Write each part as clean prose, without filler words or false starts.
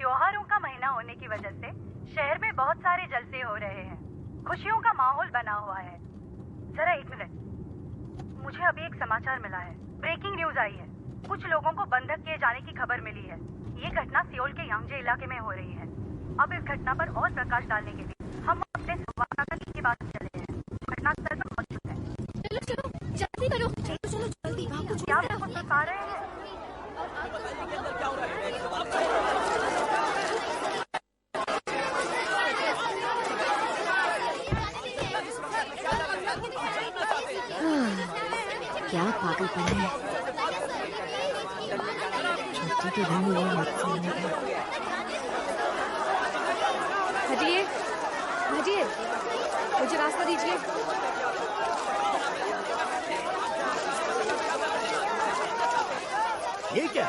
त्योहारों का महीना होने की वजह से शहर में बहुत सारे जलसे हो रहे हैं। खुशियों का माहौल बना हुआ है। जरा एक मिनट, मुझे अभी एक समाचार मिला है। ब्रेकिंग न्यूज आई है। कुछ लोगों को बंधक किए जाने की खबर मिली है। ये घटना सियोल के यांगजे इलाके में हो रही है। अब इस घटना पर और प्रकाश डालने के लिए हम अपने संवाददाता के पास चले हैं। घटनास्थल पर मौजूद है। चलो चलो जल्दी करो, चलो चलो जल्दी। क्या आप कुछ बता रहे हैं? क्या पागलपन है। छुट्टी के दिन ये हटिए हटिए, मुझे रास्ता दीजिए। ये क्या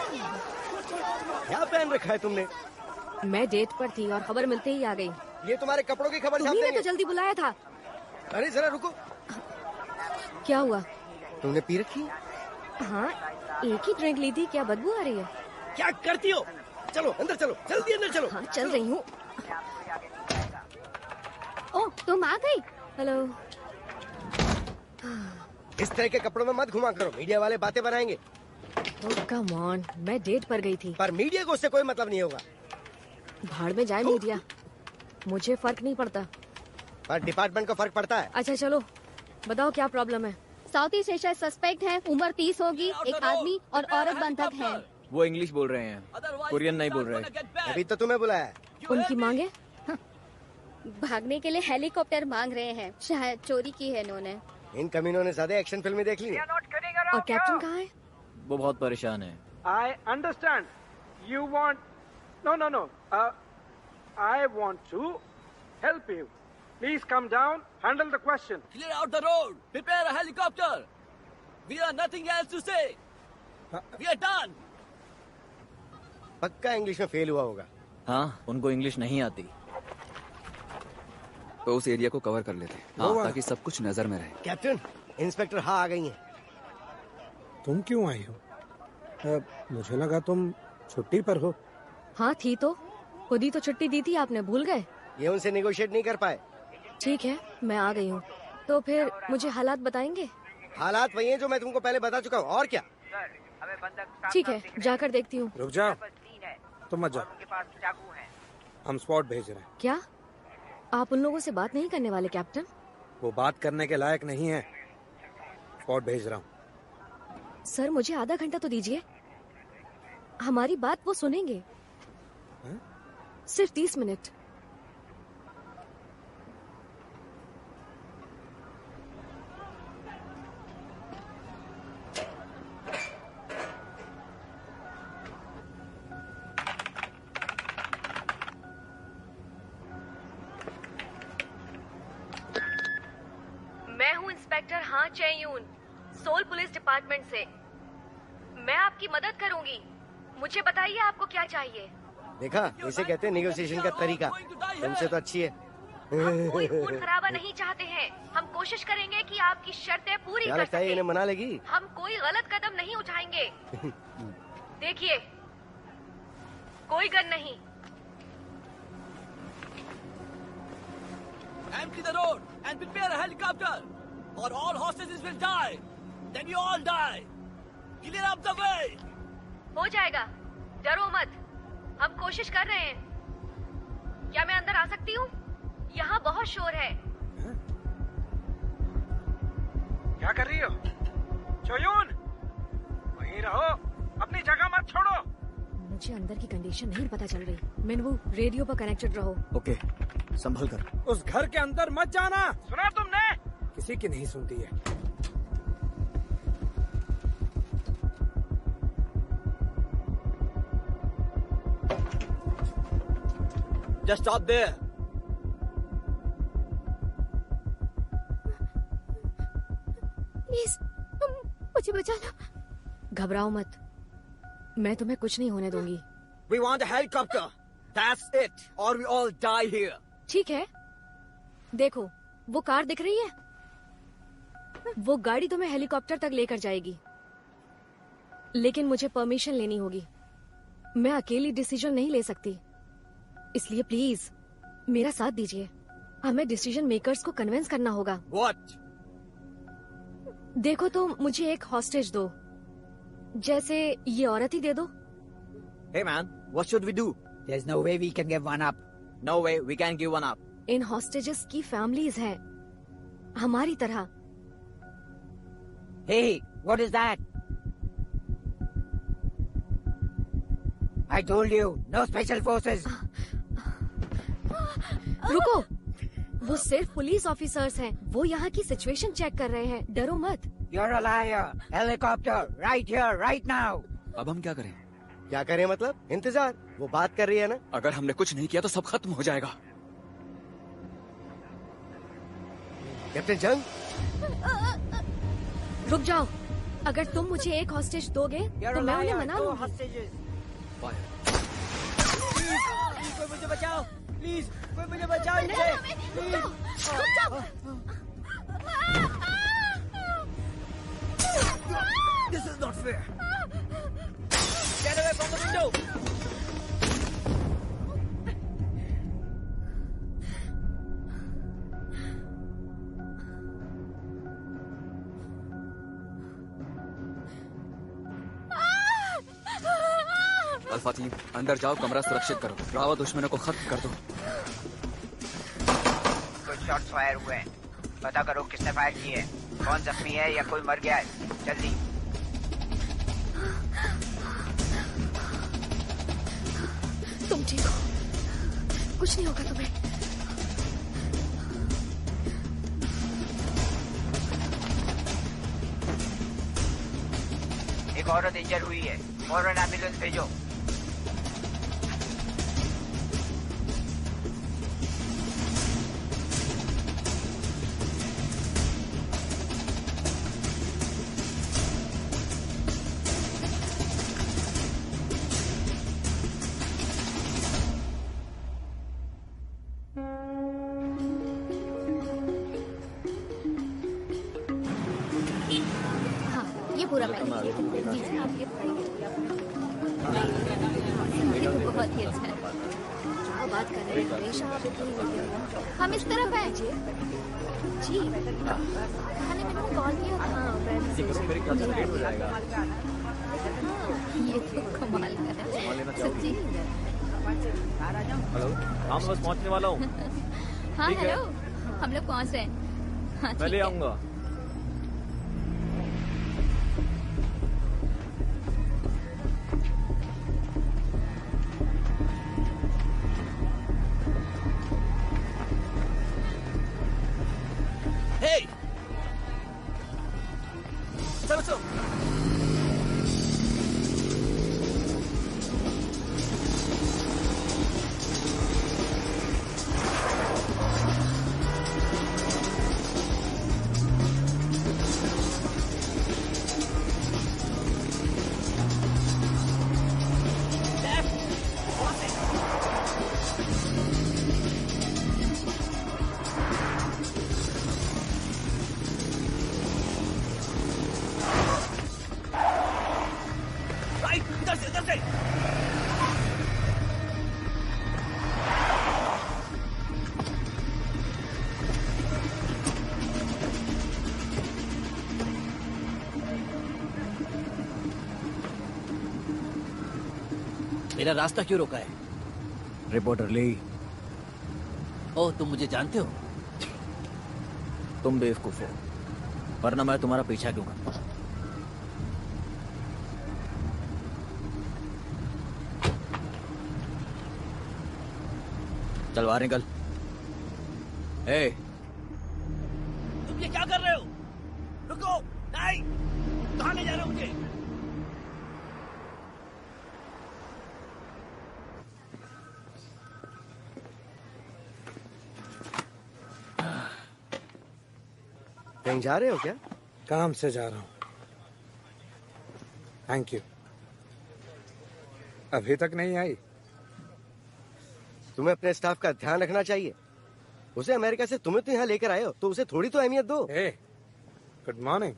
पहन रखा है तुमने? मैं डेट पर थी और खबर मिलते ही आ गई। ये तुम्हारे कपड़ों की खबर तुम्ही ने तो जल्दी बुलाया था। अरे जरा रुको, क्या हुआ? तुमने पी रखी? हाँ, एक ही ड्रिंक ली थी। क्या बदबू आ रही है? क्या करती हो? चलो अंदर चलो, जल्दी अंदर चलो। हाँ चल रही हूँ। ओह तुम आ गई। हेलो। इस तरह के कपड़ों में मत घुमा करो, मीडिया वाले बातें बनाएंगे। ओह कम ऑन, मैं डेट पर गई थी। पर मीडिया को उससे कोई मतलब नहीं होगा। भाड़ में जाए मीडिया, मुझे फर्क नहीं पड़ता। पर डिपार्टमेंट को फर्क पड़ता है। अच्छा चलो बताओ क्या प्रॉब्लम है। साउथ ईस्ट एशिया सस्पेक्ट है, उम्र 30 होगी, एक आदमी और औरत बंधक है। वो इंग्लिश बोल रहे हैं, कोरियन नहीं बोल रहे। अभी तो तुम्हें बुलाया है। उनकी मांगे? भागने के लिए हेलीकॉप्टर मांग रहे हैं, शायद चोरी की है इन्होंने। इन कमीनों ने ज्यादा एक्शन फिल्में देख ली हैं। और कैप्टन कहाँ है? वो बहुत परेशान है। I understand. You want... No. I want to help you. Please come down, handle the question. Clear out the road. Prepare a helicopter. We have nothing else to say. We are done. पक्का English में fail हुआ होगा। हाँ, उनको English नहीं आती। तो उस एरिया को कवर कर लेते हैं, हाँ, ताकि सब कुछ नजर में रहे। कैप्टन, इंस्पेक्टर हाँ आ गई हैं। तुम क्यों आई हो? मुझे लगा तुम छुट्टी पर हो। हाँ थी तो, खुद ही तो छुट्टी दी थी आपने, भूल गए? ये उनसे नेगोशिएट नहीं कर पाए। ठीक है, मैं आ गई हूँ। तो फिर मुझे हालात बताएंगे? हालात वही हैं जो मैं तुमको पहले बता चुका हूँ, और क्या? ठीक है, जाकर देखती हूँ। रुक जाओ, तुम मत जाओ, हम स्पॉट भेज रहे हैं। क्या आप उन लोगों से बात नहीं करने वाले कैप्टन? वो बात करने के लायक नहीं है, स्पॉट भेज रहा हूँ। सर मुझे आधा घंटा तो दीजिए, हमारी बात वो सुनेंगे। सिर्फ 30 मिनट। मैं हूँ इंस्पेक्टर हाँ चेयून, सोल पुलिस डिपार्टमेंट से। मैं आपकी मदद करूंगी। मुझे बताइए आपको क्या चाहिए। देखा, इसे कहते हैं नेगोशिएशन का तरीका। तुमसे तो अच्छी है। हम कोई खून खराबा नहीं चाहते हैं। हम कोशिश करेंगे कि आपकी शर्तें पूरी कर सकें। इन्हें मना लेगी? हम कोई गलत कदम नहीं उठाएंगे। देखिए, कोई गन नहीं। Empty the road and prepare a helicopter, or all hostages will die. Then you all die. Clear up the way. हो जाएगा, डरो मत। हम कोशिश कर रहे हैं। क्या मैं अंदर आ सकती हूँ? यहाँ बहुत शोर है। क्या कर रही हो? चोयून, वहीं रहो, अपनी जगह मत छोड़ो। मुझे अंदर की कंडीशन नहीं पता चल रही। मिनवू, रेडियो पर कनेक्टेड रहो। ओके, संभल कर। उस घर के अंदर मत जाना। सुना तुमने? किसी की नहीं सुनती है। Just stop there. प्लीज मुझे बचाना। घबराओ मत, मैं तुम्हें कुछ नहीं होने दूंगी। We want a helicopter. That's it. Or we all die here. ठीक है, देखो वो कार दिख रही है? वो गाड़ी तुम्हें हेलीकॉप्टर तक लेकर जाएगी, लेकिन मुझे परमिशन लेनी होगी। मैं अकेली डिसीजन नहीं ले सकती। इसलिए प्लीज मेरा साथ दीजिए। हमें डिसीजन मेकर्स को कन्विंस करना होगा। What? देखो तो मुझे एक हॉस्टेज दो, जैसे ये औरत ही दे दो। Hey man, what should we do? There's no way we can give one up. No way, we can't give one up. In hostages की फैमिलीज हैं हमारी तरह। Hey, what is that? I told you, no special forces. रुको, वो सिर्फ police officers हैं। वो यहाँ की सिचुएशन चेक कर रहे हैं। डरो मत। You're a liar. Helicopter, right here, right now. अब हम क्या करें? क्या करें मतलब? इंतजार। वो बात कर रही है ना। अगर हमने कुछ नहीं किया तो सब खत्म हो जाएगा। कैप्टन जंग, रुक जाओ। अगर तुम मुझे एक हॉस्टेज दोगे You're तो a मैं उन्हें liar. मना Two लूंगी। hostages. Fire. कोई मुझे बचाओ, प्लीज। कोई मुझे बचाओ इनसे, please. This is not fair. Get away from the window. Alpha team, अंदर जाओ, कमरा सुरक्षित करो। ब्रावो, दुश्मनों को खत्म कर दो। कुछ शॉट्स फायर हुए हैं। पता करो किसने फायर किए हैं। कौन जख्मी है या कोई मर गया है। जल्दी। तुम ठीक हो, कुछ नहीं होगा तुम्हें। एक औरत इंजर हुई है। फौरन एम्बुलेंस भेजो। हाँ, ये पूरा पैकेज है। जी जी, आप ये बताइए। ये तो बहुत ही अच्छा है। क्या बात कर रहे हैं? हमेशा आप इतनी लगे हो। हम इस तरफ हैं। जी, खाने में मैंने कॉल किया था। हाँ, फ्रेंड से। मेरे ख्याल से लेट हो जाएगा। ये तो कमाल का है सच्ची। हेलो, हाँ मैं बस पहुंचने वाला हूँ। हाँ ठीक है। हेलो, हम लोग पहुंच रहे हैं। हाँ, मैं ले ठीक है। आऊंगा। Hey! चलो। राइट, इधर से। मेरा रास्ता क्यों रोका है? रिपोर्टर ली, ओह, तुम मुझे जानते हो? तुम बेवकूफ हो, वरना मैं तुम्हारा पीछा क्यों करता? चल बाहर निकल। ए, तुम ये क्या कर रहे हो? रुको, नहीं, कहाँ ले जा रहे हो मुझे? कहीं जा रहे हो क्या? काम से जा रहा हूँ। Thank you. अभी तक नहीं आई? तुम्हें अपने स्टाफ का ध्यान रखना चाहिए। उसे अमेरिका से तुम्हें तो यहाँ लेकर आए हो, तो उसे थोड़ी तो अहमियत दो। ए, गुड मॉर्निंग।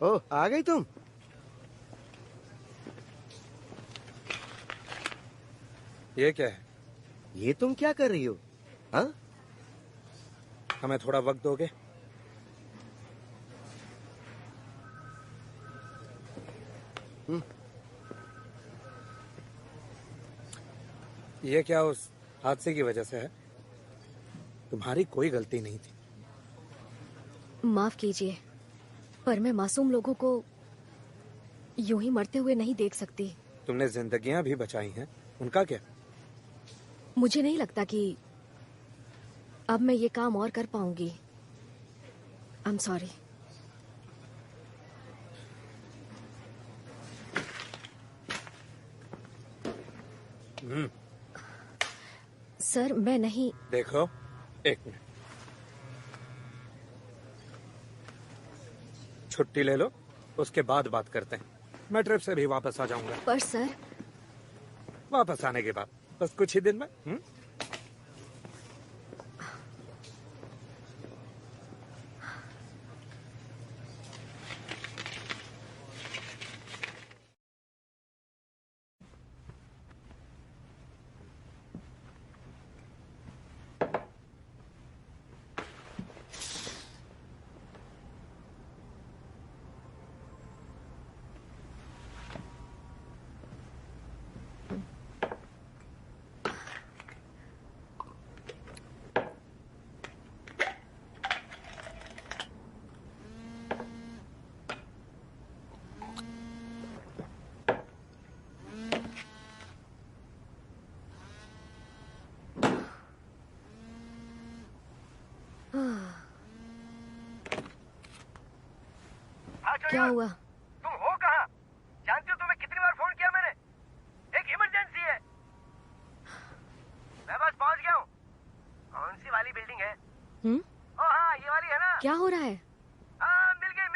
ओह, आ गई तुम। ये क्या है? ये तुम क्या कर रही हो? हाँ? हमें थोड़ा वक्त दोगे? ये क्या उस हादसे की वजह से है? तुम्हारी कोई गलती नहीं थी। माफ कीजिए, पर मैं मासूम लोगों को यूं ही मरते हुए नहीं देख सकती। तुमने जिंदगियां भी बचाई हैं, उनका क्या? मुझे नहीं लगता कि अब मैं ये काम और कर पाऊंगी। I am sorry. सर मैं नहीं। देखो, एक मिनट, छुट्टी ले लो, उसके बाद बात करते हैं। मैं ट्रिप से भी वापस आ जाऊंगा। पर सर, वापस आने के बाद बस कुछ ही दिन में। क्या हुआ? तुम हो कहाँ? जानती हो तुम्हें कितनी बार फोन किया मैंने? एक इमरजेंसी है। मैं बस पहुंच गया हूँ। कौन सी वाली बिल्डिंग है? ओ हाँ, ये वाली है ना? क्या हो रहा है? हाँ, मिल गई,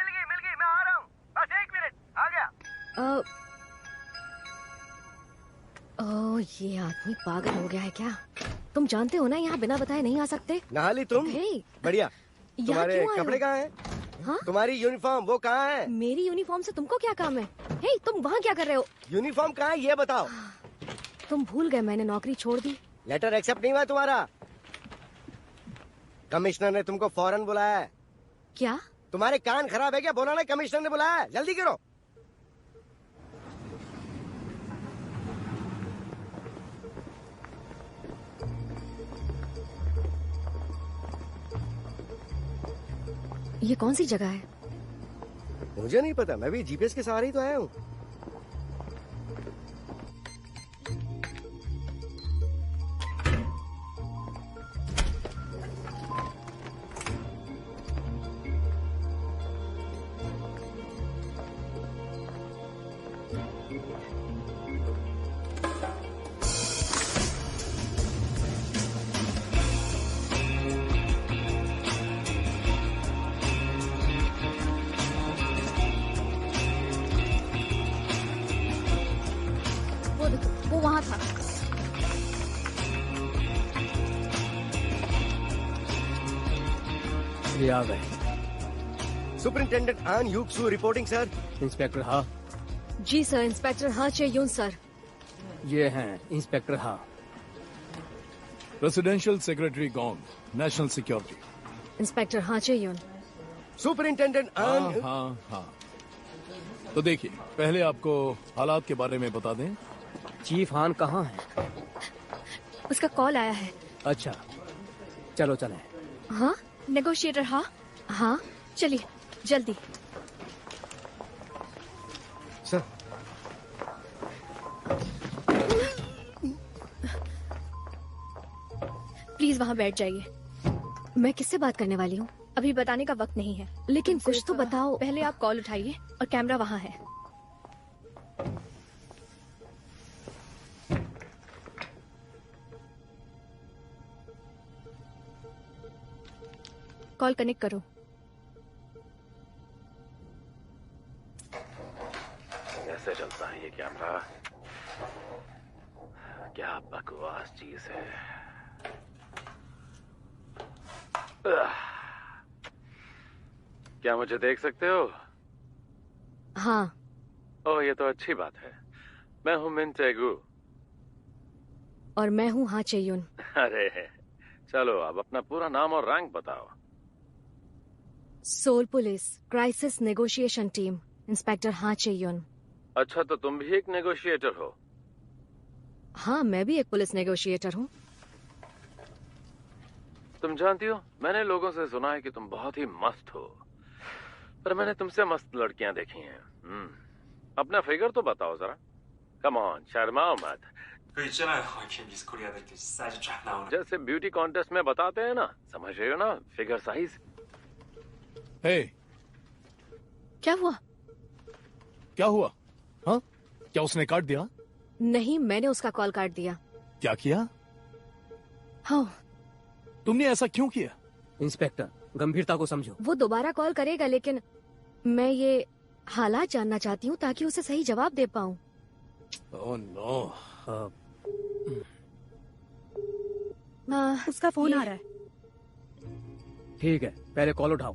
मैं आ रहा हूँ। बस 1 मिनट, आ गया। ये आदमी पागल हो गया है क्या? तुम जानते हो ना यहाँ बिना बताए नहीं आ सकते। नहा ली तुम? बढ़िया। तुम्हारे कपड़े कहाँ हैं? हाँ? तुम्हारी यूनिफॉर्म वो कहाँ है? मेरी यूनिफॉर्म से तुमको क्या काम है? हे, तुम वहाँ क्या कर रहे हो? यूनिफॉर्म कहाँ है ये बताओ। तुम भूल गए मैंने नौकरी छोड़ दी। लेटर एक्सेप्ट नहीं हुआ तुम्हारा? कमिश्नर ने तुमको फौरन बुलाया है। क्या? तुम्हारे कान खराब है क्या? बोला ना कमिश्नर ने बुलाया है, जल्दी करो। ये कौन सी जगह है? मुझे नहीं पता, मैं भी जीपीएस के सहारे ही तो आया हूँ। वो वहाँ था। ये आ गए। सुपरिंटेंडेंट आन यूक्सू रिपोर्टिंग सर। इंस्पेक्टर हा। जी सर, इंस्पेक्टर हाँ चेयून सर। ये हैं इंस्पेक्टर हा। Presidential secretary gone, national security. Inspector हाँ चेयून। सुपरिंटेंडेंट आन। हाँ। तो देखिए, पहले आपको हालात के बारे में बता दें। चीफ हान कहाँ है? उसका कॉल आया है। अच्छा, चलो चलें। हाँ, नेगोशिएटर हाँ। हाँ, चलिए जल्दी। सर, प्लीज वहाँ बैठ जाइए। मैं किससे बात करने वाली हूँ? अभी बताने का वक्त नहीं है, लेकिन कुछ तो बताओ। पहले आप कॉल उठाइए और कैमरा वहाँ है। कॉल कनेक्ट करो। कैसे चलता है ये कैमरा? क्या बकवास चीज है। क्या मुझे देख सकते हो? हाँ। ओह, ये तो अच्छी बात है। मैं हूं मिन टेगू। और मैं हूँ हाँ चेयुन। अरे चलो अब अपना पूरा नाम और रैंक बताओ। Seoul police crisis negotiation team, inspector Han Cheyun. अच्छा, तो तुम भी एक नेगोशिएटर हो? हाँ, मैं भी एक पुलिस नेगोशिएटर हूँ। तुम जानती हो, मैंने लोगों से सुना है कि तुम बहुत ही मस्त हो, पर मैंने तुमसे मस्त लड़कियां देखी हैं। अपना फिगर तो बताओ जरा। कम ऑन, शर्माओ मत। 그 있잖아요, 이렇게 미스 코리아들 이렇게 사이즈 쫙 나오는. जैसे ब्यूटी कॉन्टेस्ट में बताते हैं ना, समझ रहे हो ना, फिगर साइज। हे, क्या हुआ? क्या हुआ? हाँ, क्या उसने काट दिया? नहीं, मैंने उसका कॉल काट दिया। क्या किया? हाँ। तुमने ऐसा क्यों किया? इंस्पेक्टर, गंभीरता को समझो। वो दोबारा कॉल करेगा, लेकिन मैं ये हालात जानना चाहती हूँ ताकि उसे सही जवाब दे पाऊँ। Oh no. उसका फोन आ रहा है। ठीक है, पहले कॉल उठाओ,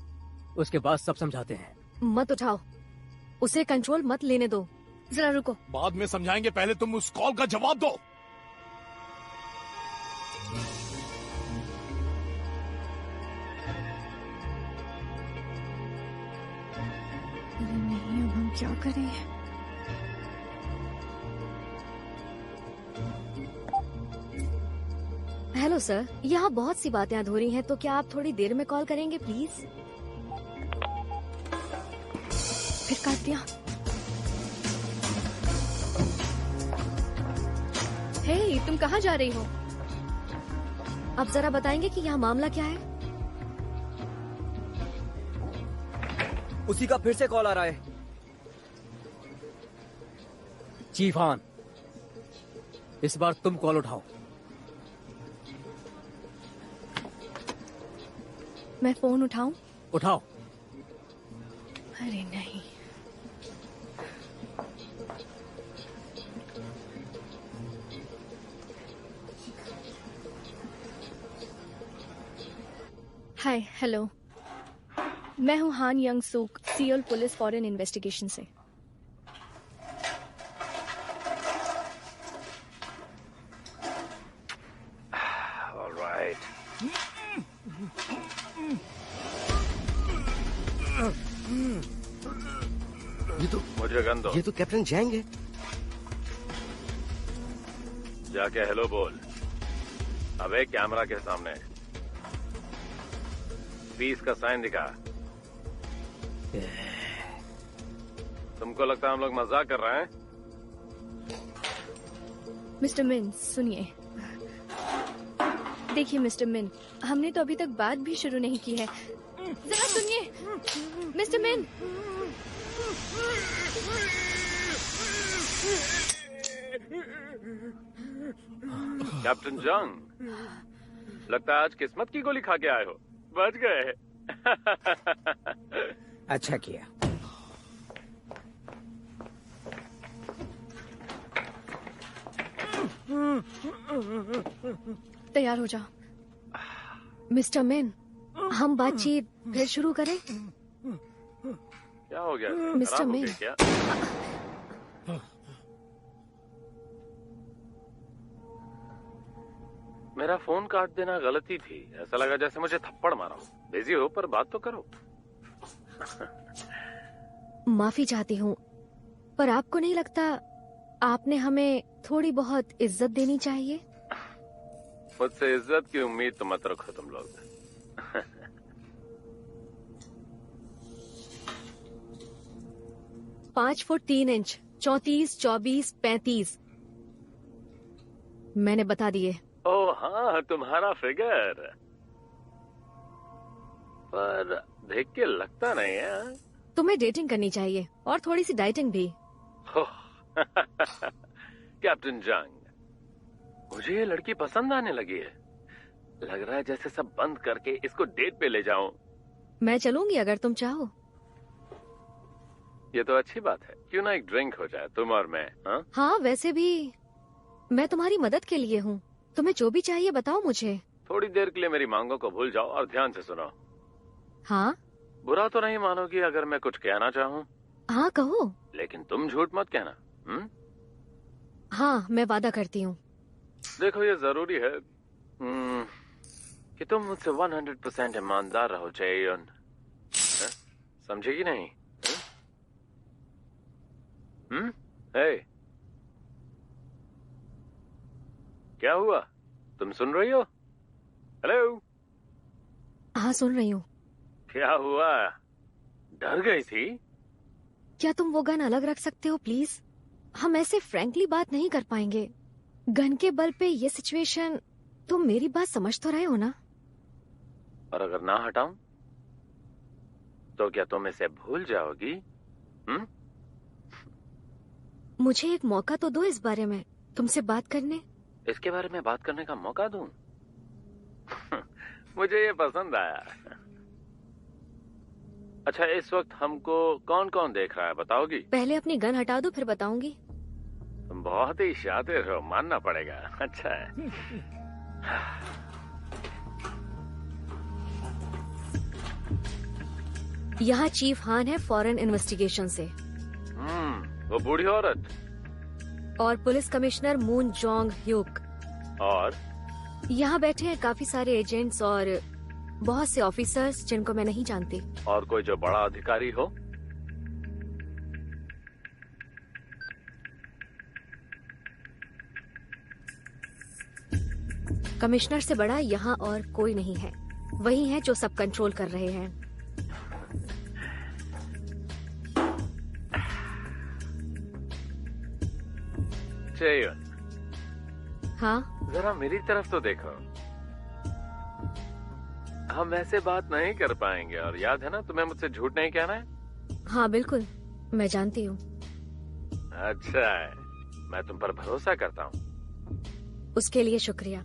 उसके बाद सब समझाते हैं। मत उठाओ, उसे कंट्रोल मत लेने दो। जरा रुको। बाद में समझाएंगे, पहले तुम उस कॉल का जवाब दो। अरे नहीं, अब हम क्या करें? हेलो सर, यहाँ बहुत सी बातें अधूरी हैं, तो क्या आप थोड़ी देर में कॉल करेंगे प्लीज? फिर काट दिया। हे, तुम कहाँ जा रही हो? अब जरा बताएंगे कि यहाँ मामला क्या है? उसी का फिर से कॉल आ रहा है। चीफ हान, इस बार तुम कॉल उठाओ। मैं फोन उठाऊं? उठाओ। अरे नहीं। हाय, हेलो, मैं हूँ Han Young Sook, Seoul police foreign investigation से। ये तो कैप्टन जैंग है। जाके हेलो बोल। अबे कैमरा के सामने पीस का साइन दिखा। तुमको लगता है हम लोग मजाक कर रहे हैं? मिस्टर मिन, सुनिए। देखिए मिस्टर मिन, हमने तो अभी तक बात भी शुरू नहीं की है। जरा सुनिए मिस्टर मिन। कैप्टन जंग, लगता है आज किस्मत की गोली खा के आए हो। बच गए। अच्छा किया। तैयार हो जाओ। मिस्टर मिन, हम बातचीत फिर शुरू करें? क्या हो गया? मिस्टर मिन, क्या? मेरा फोन काट देना गलती थी। ऐसा लगा जैसे मुझे थप्पड़ मारा हो। बिजी हो पर बात तो करो। माफी चाहती हूँ, पर आपको नहीं लगता आपने हमें थोड़ी बहुत इज्जत देनी चाहिए? मुझसे इज्जत की उम्मीद तो मत रखो तुम लोग। 5 फुट 3 इंच, 34, 24, 35 मैंने बता दिए। ओह हाँ, तुम्हारा फिगर पर देख के लगता नहीं है। तुम्हें डेटिंग करनी चाहिए और थोड़ी सी डाइटिंग भी। कैप्टन जंग, मुझे ये लड़की पसंद आने लगी है। लग रहा है जैसे सब बंद करके इसको डेट पे ले जाऊं। मैं चलूंगी अगर तुम चाहो। ये तो अच्छी बात है। क्यों ना एक ड्रिंक हो जाए, तुम और मैं। हाँ, वैसे भी मैं तुम्हारी मदद के लिए हूँ। तुम्हें जो भी चाहिए बताओ मुझे। थोड़ी देर के लिए मेरी मांगों को भूल जाओ और ध्यान से सुनो। हाँ? बुरा तो नहीं मानोगी अगर मैं कुछ कहना चाहूँ? हाँ, कहो। लेकिन तुम झूठ मत कहना। हाँ, मैं वादा करती हूँ। देखो ये जरूरी है कि तुम मुझसे 100% ईमानदार रहो चेयन, समझे कि नहीं? हे, क्या हुआ? तुम सुन रही हो? हेलो? हाँ सुन रही हूँ। क्या हुआ? डर गई थी? क्या तुम वो गन अलग रख सकते हो प्लीज? हम ऐसे फ्रैंकली बात नहीं कर पाएंगे। गन के बल पे ये सिचुएशन, तुम मेरी बात समझ तो रहे हो ना? और अगर ना हटाऊं तो क्या तुम इसे भूल जाओगी? मुझे एक मौका तो दो इस बारे में तुमसे बात करने। इसके बारे में बात करने का मौका दूं? मुझे ये पसंद आया। अच्छा, इस वक्त हमको कौन कौन देख रहा है बताओगी? पहले अपनी गन हटा दो फिर बताऊंगी। तुम बहुत ही शातिर हो, मानना पड़ेगा। अच्छा है। यहाँ चीफ हान है फॉरेन इन्वेस्टिगेशन से। वो बूढ़ी औरत। और police commissioner moon Jong hook. और यहाँ बैठे हैं काफी सारे एजेंट्स और बहुत से ऑफिसर्स जिनको मैं नहीं जानती। और कोई जो बड़ा अधिकारी हो? कमिश्नर से बड़ा यहाँ और कोई नहीं है। वही है जो सब कंट्रोल कर रहे हैं। चेयन, हाँ जरा मेरी तरफ तो देखो। हम ऐसे बात नहीं कर पाएंगे, और याद है ना तुम्हें मुझसे झूठ नहीं कहना है। हाँ बिल्कुल, मैं जानती हूँ। अच्छा है, मैं तुम पर भरोसा करता हूँ। उसके लिए शुक्रिया।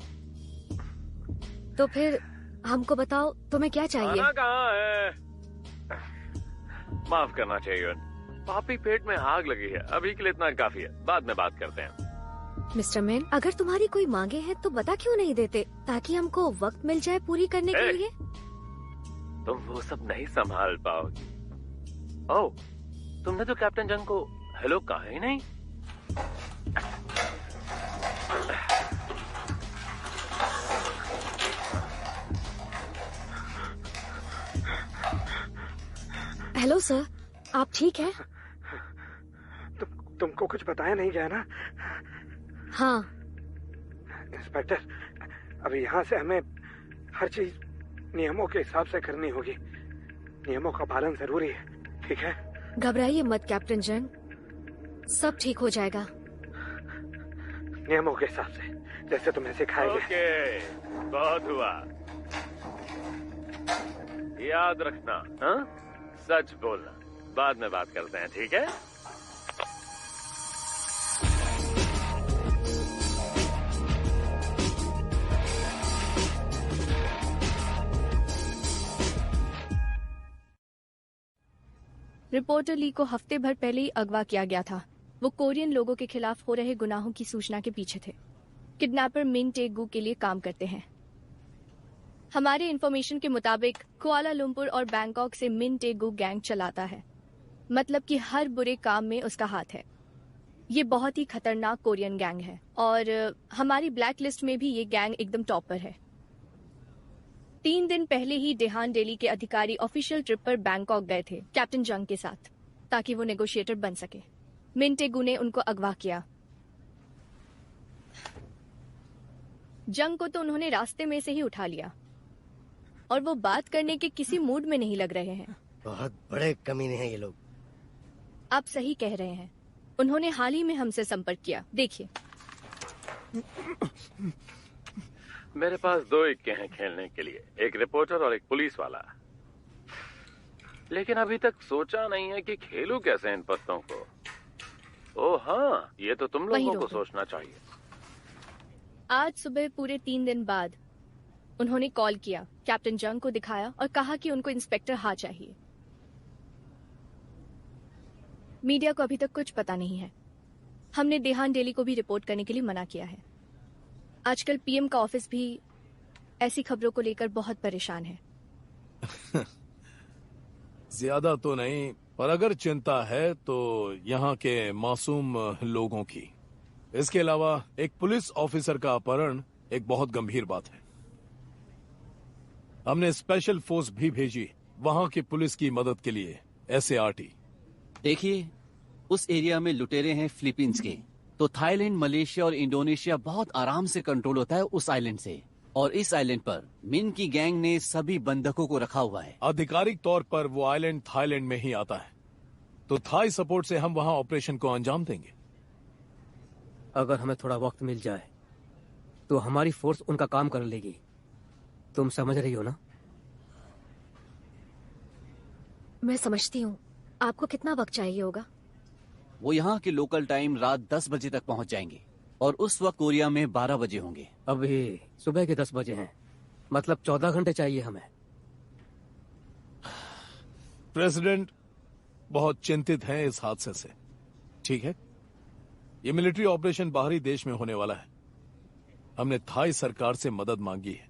तो फिर हमको बताओ तुम्हें क्या चाहिए? खाना कहाँ है? माफ करना चाहिए, पापी पेट में आग लगी है। अभी के लिए इतना काफी है, बाद में बात करते हैं। मिस्टर मैन, अगर तुम्हारी कोई मांगे हैं तो बता क्यों नहीं देते, ताकि हमको वक्त मिल जाए पूरी करने के लिए। तुम वो सब नहीं संभाल पाओगी। ओह, तुमने तो कैप्टन जंग को हेलो कहा ही नहीं। हेलो सर, आप ठीक हैं? तुमको कुछ बताया नहीं गया ना? हाँ इंस्पेक्टर, अभी यहाँ से हमें हर चीज नियमों के हिसाब से करनी होगी। नियमों का पालन जरूरी है, ठीक है? घबराइए मत कैप्टन जंग, सब ठीक हो जाएगा। नियमों के हिसाब से, जैसे तुम्हें सिखाया गया। ओके, बहुत हुआ। याद रखना, हाँ? सच बोलना। बाद में बात करते हैं, ठीक है? रिपोर्टर ली को हफ्ते भर पहले ही अगवा किया गया था। वो कोरियन लोगों के खिलाफ हो रहे गुनाहों की सूचना के पीछे थे। किडनैपर मिन टेगू के लिए काम करते हैं। हमारे इन्फॉर्मेशन के मुताबिक कुआलालंपुर और बैंकॉक से मिन टेगू गैंग चलाता है, मतलब कि हर बुरे काम में उसका हाथ है। ये बहुत ही खतरनाक कोरियन गैंग है और हमारी ब्लैक लिस्ट में भी ये गैंग एकदम टॉप पर है। 3 दिन पहले ही डेहान डेली के अधिकारी ऑफिशियल ट्रिप पर बैंकॉक गए थे कैप्टन जंग के साथ, ताकि वो नेगोशिएटर बन सके। मिन टेगू ने उनको अगवा किया। जंग को तो उन्होंने रास्ते में से ही उठा लिया और वो बात करने के किसी मूड में नहीं लग रहे हैं। बहुत बड़े कमीने हैं ये लोग। आप सही कह रहे हैं। उन्होंने हाल ही में हमसे संपर्क किया, देखिए। मेरे पास 2 इक्के हैं खेलने के लिए, एक रिपोर्टर और एक पुलिस वाला। लेकिन अभी तक सोचा नहीं है कि खेलूं कैसे इन पत्तों को। ओह हाँ, ये तो तुम लोगों को सोचना चाहिए। आज सुबह पूरे 3 दिन बाद उन्होंने कॉल किया, कैप्टन जंग को दिखाया और कहा कि उनको इंस्पेक्टर हा चाहिए। मीडिया को अभी तक कुछ पता नहीं है। हमने देहान डेली को भी रिपोर्ट करने के लिए मना किया है। आजकल पीएम का ऑफिस भी ऐसी खबरों को लेकर बहुत परेशान है। ज्यादा तो नहीं, पर अगर चिंता है तो यहाँ के मासूम लोगों की। इसके अलावा एक पुलिस ऑफिसर का अपहरण एक बहुत गंभीर बात है। हमने स्पेशल फोर्स भी भेजी वहां की पुलिस की मदद के लिए, SART। देखिए, उस एरिया में लुटेरे हैं फिलीपींस के, तो थाईलैंड, मलेशिया और इंडोनेशिया बहुत आराम से कंट्रोल होता है उस आइलैंड से। और इस आइलैंड पर मिन की गैंग ने सभी बंधकों को रखा हुआ है। आधिकारिक तौर पर वो आइलैंड थाईलैंड में ही आता है, तो थाई सपोर्ट से हम वहां ऑपरेशन को अंजाम देंगे। अगर हमें थोड़ा वक्त मिल जाए तो हमारी फोर्स उनका काम कर लेगी। तुम समझ रही हो ना? मैं समझती हूँ। आपको कितना वक्त चाहिए होगा? वो यहाँ के लोकल टाइम रात 10 बजे तक पहुँच जाएंगे और उस वक्त कोरिया में 12 बजे होंगे। अभी सुबह के 10 बजे हैं, मतलब 14 घंटे चाहिए हमें। प्रेसिडेंट बहुत चिंतित हैं इस हादसे से, ठीक है? ये मिलिट्री ऑपरेशन बाहरी देश में होने वाला है। हमने थाई सरकार से मदद मांगी है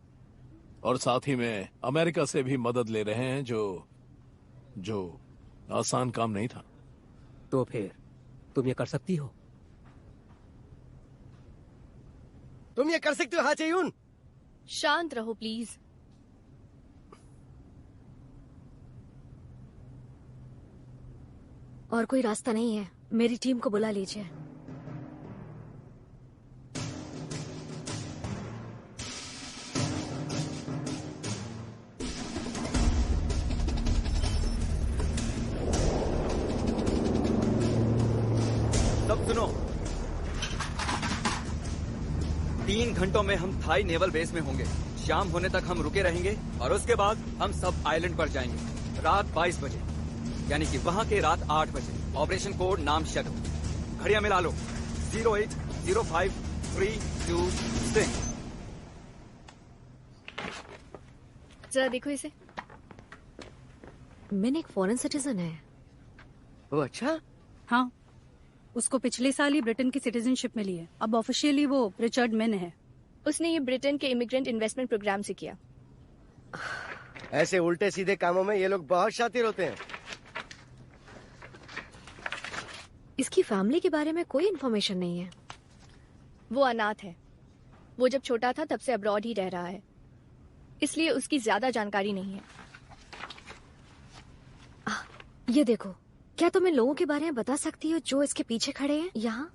और साथ ही में अमेरिका से भी मदद ले रहे हैं, जो आसान काम नहीं था। तो फिर तुम ये कर सकती हो? तुम ये कर सकते हो हा चेयून? शांत रहो प्लीज। और कोई रास्ता नहीं है, मेरी टीम को बुला लीजिए। सब सुनो, 3 घंटों में हम थाई नेवल बेस में होंगे। शाम होने तक हम रुके रहेंगे और उसके बाद हम सब आइलैंड पर जाएंगे रात 22 बजे, यानी कि वहाँ के रात 8 बजे। ऑपरेशन कोड नाम शैडो। घड़ियां मिला लो, 080532 जरा देखो इसे। मिन एक फॉरेन सिटीजन है। वो अच्छा? हाँ, उसको पिछले साल ही ब्रिटेन की सिटीजनशिप मिली है। अब ऑफिशियली वो रिचर्ड मिन है। उसने ये ब्रिटेन के इमिग्रेंट इन्वेस्टमेंट प्रोग्राम से किया। ऐसे उल्टे सीधे कामों में ये लोग बहुत शातिर होते हैं। इसकी फैमिली के बारे में कोई इन्फॉर्मेशन नहीं है। वो अनाथ है। वो जब छोटा था तब से अब्रॉड ही रह रहा है, इसलिए उसकी ज्यादा जानकारी नहीं है। ये देखो, क्या तुम इन लोगों के बारे में बता सकती हो जो इसके पीछे खड़े हैं यहाँ?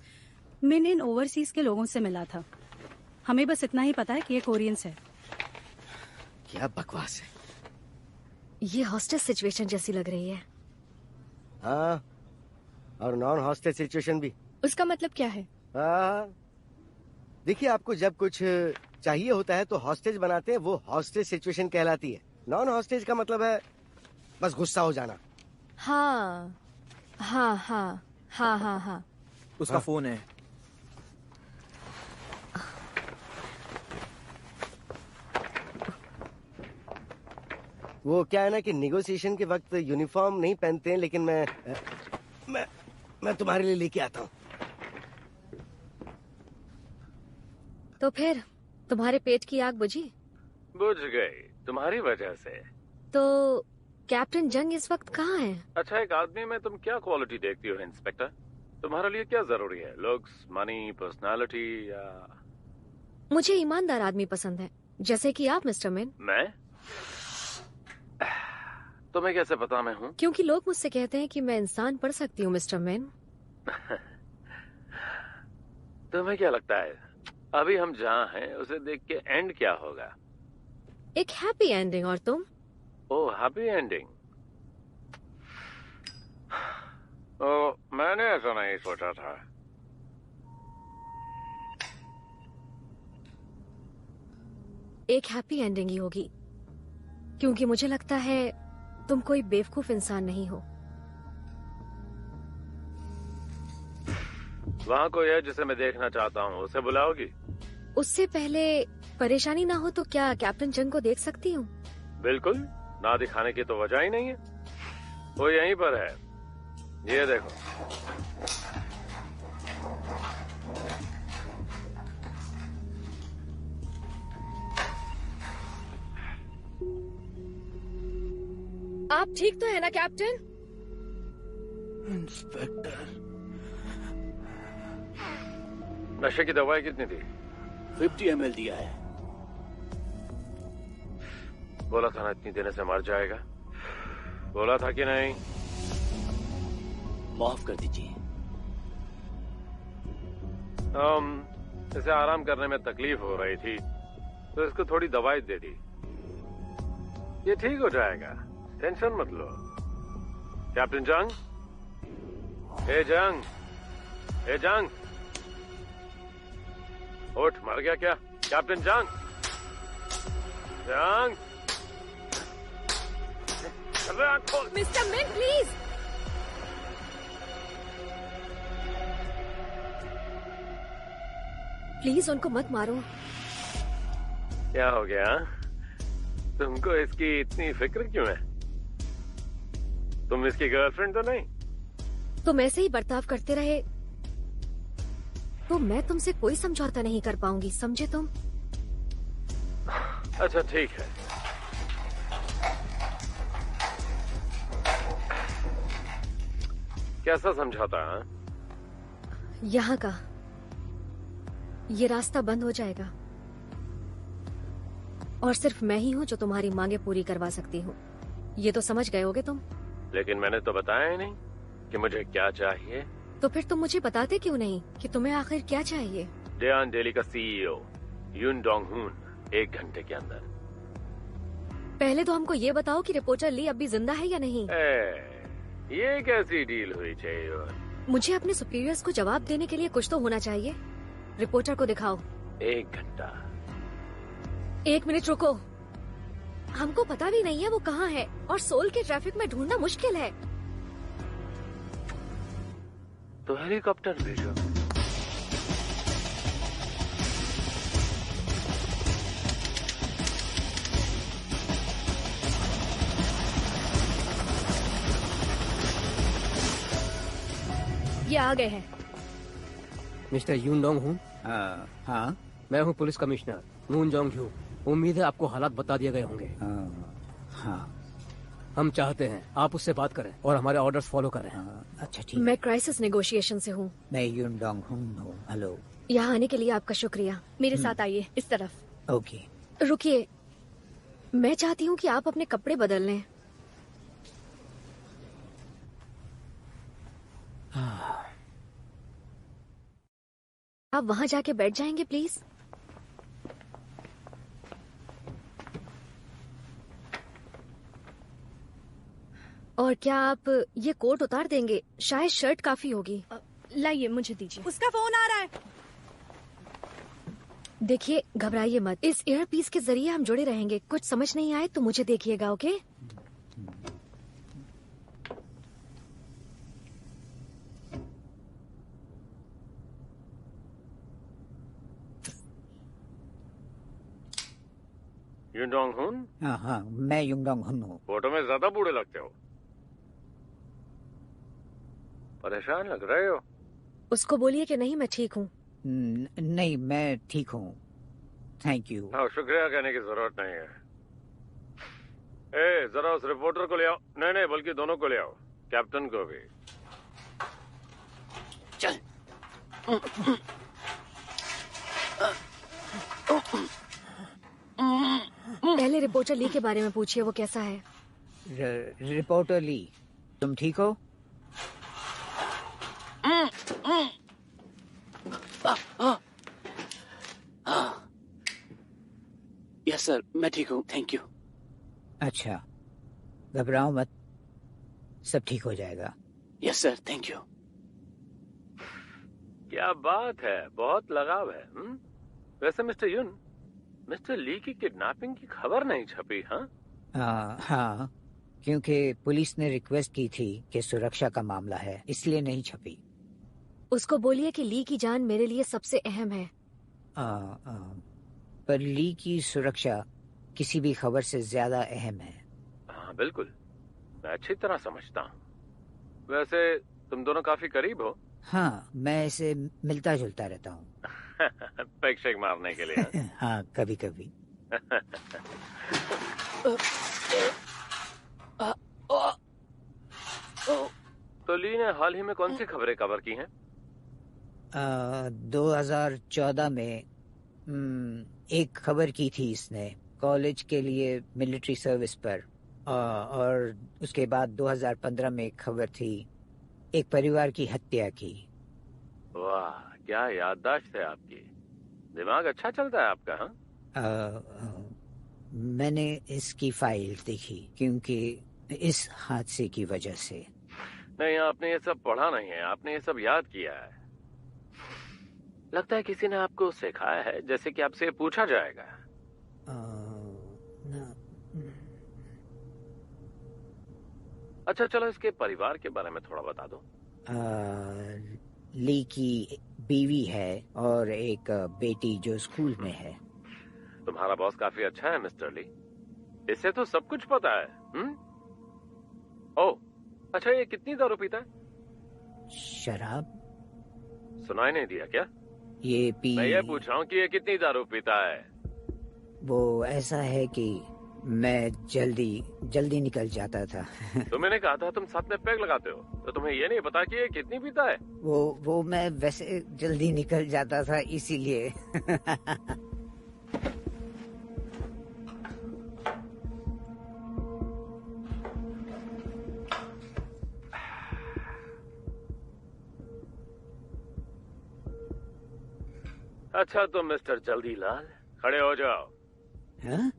मिन इन ओवरसीज के लोगों से मिला था। हमें बस इतना ही पता है कि ये कोरियंस है। क्या बकवास है। ये हॉस्टेज सिचुएशन जैसी लग रही है। हाँ, और नॉन हॉस्टेज सिचुएशन भी। उसका मतलब क्या है? देखिए, आपको जब कुछ चाहिए होता है तो हॉस्टेज बनाते हैं, वो हॉस्टेज सिचुएशन कहलाती है। नॉन हॉस्टेज का मतलब है बस गुस्सा हो जाना। हाँ हाँ हाँ हाँ हाँ हाँ। उसका फोन है। वो क्या है ना कि नेगोशिएशन के वक्त यूनिफॉर्म नहीं पहनते हैं, लेकिन मैं तुम्हारे लिए लेके आता हूँ। तो फिर तुम्हारे पेट की आग बुझी? बुझ गई तुम्हारी वजह से। तो कैप्टन जंग इस वक्त कहाँ है? अच्छा, एक आदमी में तुम क्या क्वालिटी देखती हो इंस्पेक्टर? तुम्हारे लिए क्या जरूरी है? लुक्स, मनी, पर्सनालिटी या? मुझे ईमानदार आदमी पसंद है, जैसे कि आप मिस्टर मिन। मैं? तुम्हें कैसे पता मैं हूँ? क्योंकि लोग मुझसे कहते हैं कि मैं इंसान पढ़ सकती हूँ मिस्टर मिन। तुम्हें क्या लगता है अभी हम जहाँ हैं उसे देख के एंड क्या होगा? एक हैप्पी एंडिंग। और तुम? ओह, हैप्पी एंडिंग। ओ, मैंने ऐसा नहीं सोचा था। एक हैप्पी एंडिंग ही होगी, क्योंकि मुझे लगता है तुम कोई बेवकूफ इंसान नहीं हो। वहाँ कोई है जिसे मैं देखना चाहता हूँ, उसे बुलाओगी? उससे पहले परेशानी ना हो तो क्या कैप्टन जंग को देख सकती हूँ? बिल्कुल, ना दिखाने की तो वजह ही नहीं है। वो यहीं पर है, ये देखो। आप ठीक तो है ना कैप्टन? इंस्पेक्टर, नशे की दवाई कितनी थी? 50 ml दिया है। बोला था ना इतनी देने से मर जाएगा। बोला था कि नहीं? माफ कर दीजिए। इसे आराम करने में तकलीफ हो रही थी तो इसको थोड़ी दवाई दे दी। ये ठीक हो जाएगा, टेंशन मत लो। कैप्टन जंग, ए जंग, ए जंग, उठ, मर गया क्या? कैप्टन जंग, जंग, मिस्टर मिन प्लीज। प्लीज उनको मत मारो। क्या हो गया? तुमको इसकी इतनी फिक्र क्यों है? तुम इसकी गर्लफ्रेंड तो नहीं? तुम ऐसे ही बर्ताव करते रहे तो मैं तुमसे कोई समझौता नहीं कर पाऊंगी, समझे तुम? अच्छा ठीक है। कैसा समझौता? यहाँ का ये रास्ता बंद हो जाएगा और सिर्फ मैं ही हूँ जो तुम्हारी मांगे पूरी करवा सकती हूँ। ये तो समझ गए होगे तुम। लेकिन मैंने तो बताया ही नहीं कि मुझे क्या चाहिए। तो फिर तुम मुझे बताते क्यों नहीं कि तुम्हें आखिर क्या चाहिए? डेआन डेली का सीईओ यून डोंग हुन 1 घंटे के अंदर। पहले तो हमको ये बताओ कि रिपोर्टर ली अभी जिंदा है या नहीं। ये कैसी डील हुई चाहिए? मुझे अपने सुपीरियर्स को जवाब देने के लिए कुछ तो होना चाहिए। रिपोर्टर को दिखाओ। 1 घंटा। 1 मिनट रुको। हमको पता भी नहीं है वो कहाँ है और सोल के ट्रैफिक में ढूंढना मुश्किल है। तो हेलीकॉप्टर भेजो। ये आ गए हैं। मिस्टर यून डोंग हूँ। हाँ, मैं हूँ पुलिस कमिश्नर मून जोंग झू। उम्मीद है आपको हालात बता दिए गए होंगे। हाँ। हम चाहते हैं आप उससे बात करें और हमारे ऑर्डर्स फॉलो करें। अच्छा ठीक। मैं क्राइसिस नेगोशिएशन से हूँ। मैं यून डोंग हूँ। हेलो। यहाँ आने के लिए आपका शुक्रिया। मेरे साथ आइए, इस तरफ। ओके। रुकिए, मैं चाहती हूँ कि आप अपने कपड़े बदल लें। आप वहाँ जाके बैठ जाएंगे प्लीज? और क्या आप ये कोट उतार देंगे? शायद शर्ट काफी होगी। लाइए, मुझे दीजिए। उसका फोन आ रहा है। देखिए, घबराइए मत। इस ईयरपीस के जरिए हम जुड़े रहेंगे। कुछ समझ नहीं आए तो मुझे देखिएगा, ओके? यून डोंग हुन? हाँ, मैं यून डोंग हुन हूँ। फोटो में ज्यादा बूढ़े लगते हो। परेशान लग रहे हो। उसको बोलिए कि नहीं, मैं ठीक हूँ। नहीं, मैं ठीक हूँ। Thank you. हाँ, शुक्रिया कहने की जरूरत नहीं है। जरा उस रिपोर्टर को ले आओ। नहीं, बल्कि दोनों को ले आओ, कैप्टन को भी। चल। पहले रिपोर्टर ली के बारे में पूछिए, वो कैसा है? रिपोर्टर ली, तुम ठीक हो? यस सर, मैं ठीक हूँ, थैंक यू। अच्छा, घबराओ मत, सब ठीक हो जाएगा। Yes sir, thank you. क्या बात है, बहुत लगाव है। वैसे मिस्टर यून, मिस्टर ली की किडनैपिंग की खबर नहीं छपी? हाँ, क्योंकि पुलिस ने रिक्वेस्ट की थी कि सुरक्षा का मामला है, इसलिए नहीं छपी। उसको बोलिए कि ली की जान मेरे लिए सबसे अहम है। पर ली की सुरक्षा किसी भी खबर से ज्यादा अहम है। हाँ बिल्कुल, मैं अच्छी तरह समझता हूँ। वैसे तुम दोनों काफी करीब हो। हाँ, मैं इसे मिलता जुलता रहता हूँ। पैक शेक मारने के लिए। हाँ, कभी कभी। तो ली ने हाल ही में कौन सी खबरें कवर की हैं? 2014 में एक खबर की थी इसने कॉलेज के लिए मिलिट्री सर्विस पर, और उसके बाद 2015 में एक खबर थी एक परिवार की हत्या की। वाह, क्या याददाश्त है आपकी। दिमाग अच्छा चलता है आपका। हाँ, मैंने इसकी फाइल देखी क्योंकि इस हादसे की वजह से। नहीं, आपने ये सब पढ़ा नहीं है, आपने ये सब याद किया है। लगता है किसी ने आपको सिखाया है, जैसे कि आपसे पूछा जाएगा। अच्छा चलो, इसके परिवार के बारे में थोड़ा बता दो। ली की बीवी है और एक बेटी जो स्कूल में है। तुम्हारा बॉस काफी अच्छा है मिस्टर ली, इसे तो सब कुछ पता है। ओह, अच्छा ये कितनी दारू पीता है? शराब? सुनाई नहीं दिया क्या? मैं ये पूछ रहा हूँ कि ये कितनी दारू पीता है? वो ऐसा है कि मैं जल्दी निकल जाता था। तो मैंने कहा था तुम साथ में पैग लगाते हो, तो तुम्हें ये नहीं पता कि ये कितनी पीता है? वो मैं वैसे जल्दी निकल जाता था इसीलिए। अच्छा तो मिस्टर जल्दी लाल, खड़े हो जाओ। हाँ?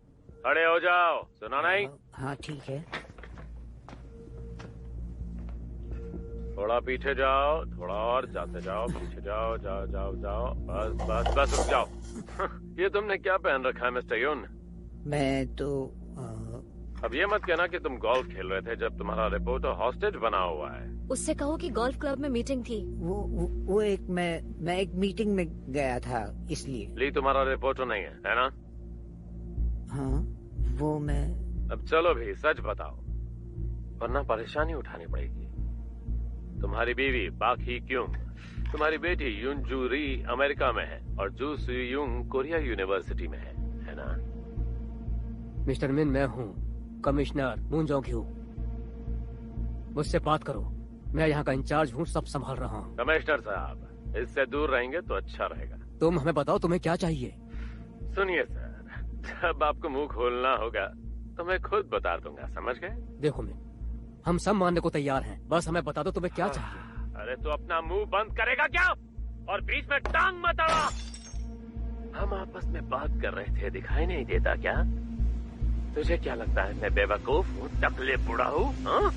खड़े हो जाओ, सुना नहीं? हाँ ठीक है। थोड़ा पीछे जाओ, थोड़ा और जाते जाओ, पीछे जाओ, जाओ जाओ जाओ, बस बस बस रुक जाओ। ये तुमने क्या पहन रखा है मिस्टर यून? मैं तो अब ये मत कहना कि तुम गोल्फ खेल रहे थे जब तुम्हारा रिपोर्टर हॉस्टेज बना हुआ है। उससे कहो कि गोल्फ क्लब में मीटिंग थी। वो मैं एक मीटिंग में गया था इसलिए। ली तुम्हारा रिपोर्टर नहीं है ना? हाँ, वो मैं। अब चलो भी सच बताओ, वरना परेशानी उठानी पड़ेगी। तुम्हारी बीवी बाकी क्यों, तुम्हारी बेटी यून जू री अमेरिका में है और जू सू यूंग कोरिया यूनिवर्सिटी में है ना? मिस्टर मिन, मैं हूँ कमिश्नर मून जोंग ह्यू। मुझसे बात करो, मैं यहाँ का इंचार्ज हूँ, सब संभाल रहा हूँ। कमिश्नर साहब, इससे दूर रहेंगे तो अच्छा रहेगा। तुम हमें बताओ तुम्हें क्या चाहिए। सुनिए सर, जब आपको मुंह खोलना होगा तो मैं खुद बता दूंगा, समझ गए? देखो मिन, हम सब मानने को तैयार हैं, बस हमें बता दो तुम्हें क्या चाहिए। अरे तो अपना मुंह बंद करेगा क्या, और बीच में टांग मत अड़ा। हम आपस में बात कर रहे थे, दिखाई नहीं देता क्या? तुझे क्या लगता है मैं बेवकूफ हूँ, टकले बुढ़ा हूँ? हाँ?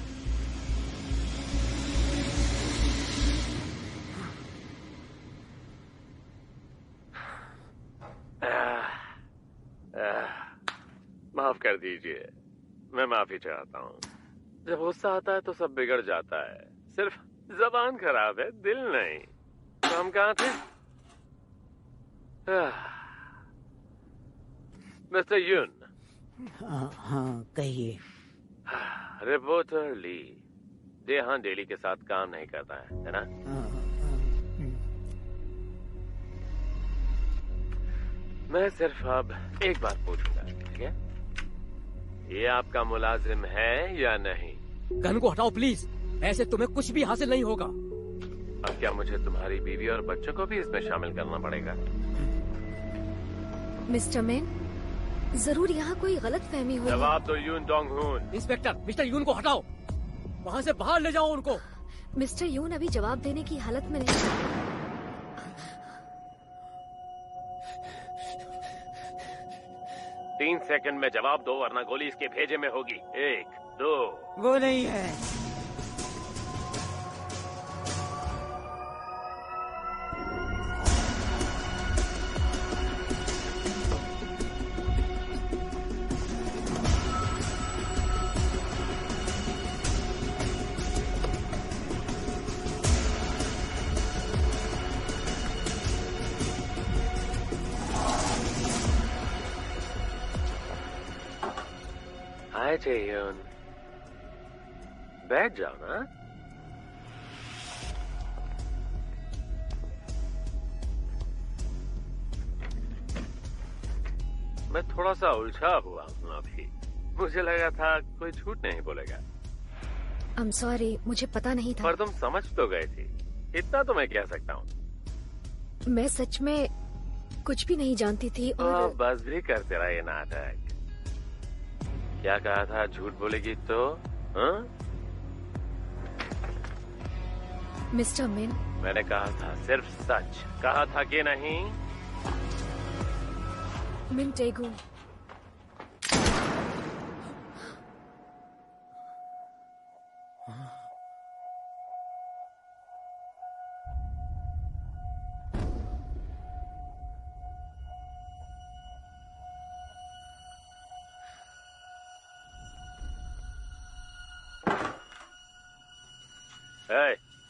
माफ कर दीजिए, मैं माफी चाहता हूँ। जब गुस्सा आता है तो सब बिगड़ जाता है, सिर्फ जबान खराब है, दिल नहीं। तो हम कहाँ थे? मिस्टर यून। हाँ कहिए। रिपोर्टर ली देहान डेली के साथ काम नहीं करता है ना? मैं सिर्फ अब एक बात पूछूंगा, ठीक है? ये आपका मुलाजिम है या नहीं? गन को हटाओ प्लीज, ऐसे तुम्हें कुछ भी हासिल नहीं होगा। अब क्या मुझे तुम्हारी बीवी और बच्चों को भी इसमें शामिल करना पड़ेगा? मिस्टर मेन, जरूर यहाँ कोई गलत फहमी हुई। जवाब दो यून डोंग हुन। इंस्पेक्टर, मिस्टर यून को हटाओ, वहाँ से बाहर ले जाओ उनको। मिस्टर यून अभी जवाब देने की हालत में नहीं। 3 सेकंड में जवाब दो, वरना गोली इसके भेजे में होगी। 1, 2। वो नहीं है। हाय चेयन, बैठ जाओ ना। मैं थोड़ा सा उलझा हुआ हूँ अभी, मुझे लगा था कोई झूठ नहीं बोलेगा। I'm sorry, मुझे पता नहीं था। पर तुम समझ तो गए थी, इतना तो मैं कह सकता हूँ। मैं सच में कुछ भी नहीं जानती थी और बस भी कर तेरा ये नाटक। क्या कहा था झूठ बोलेगी तो? हाँ? मिस्टर मिन, मैंने कहा था सिर्फ सच कहा था कि नहीं? मिन टेगू,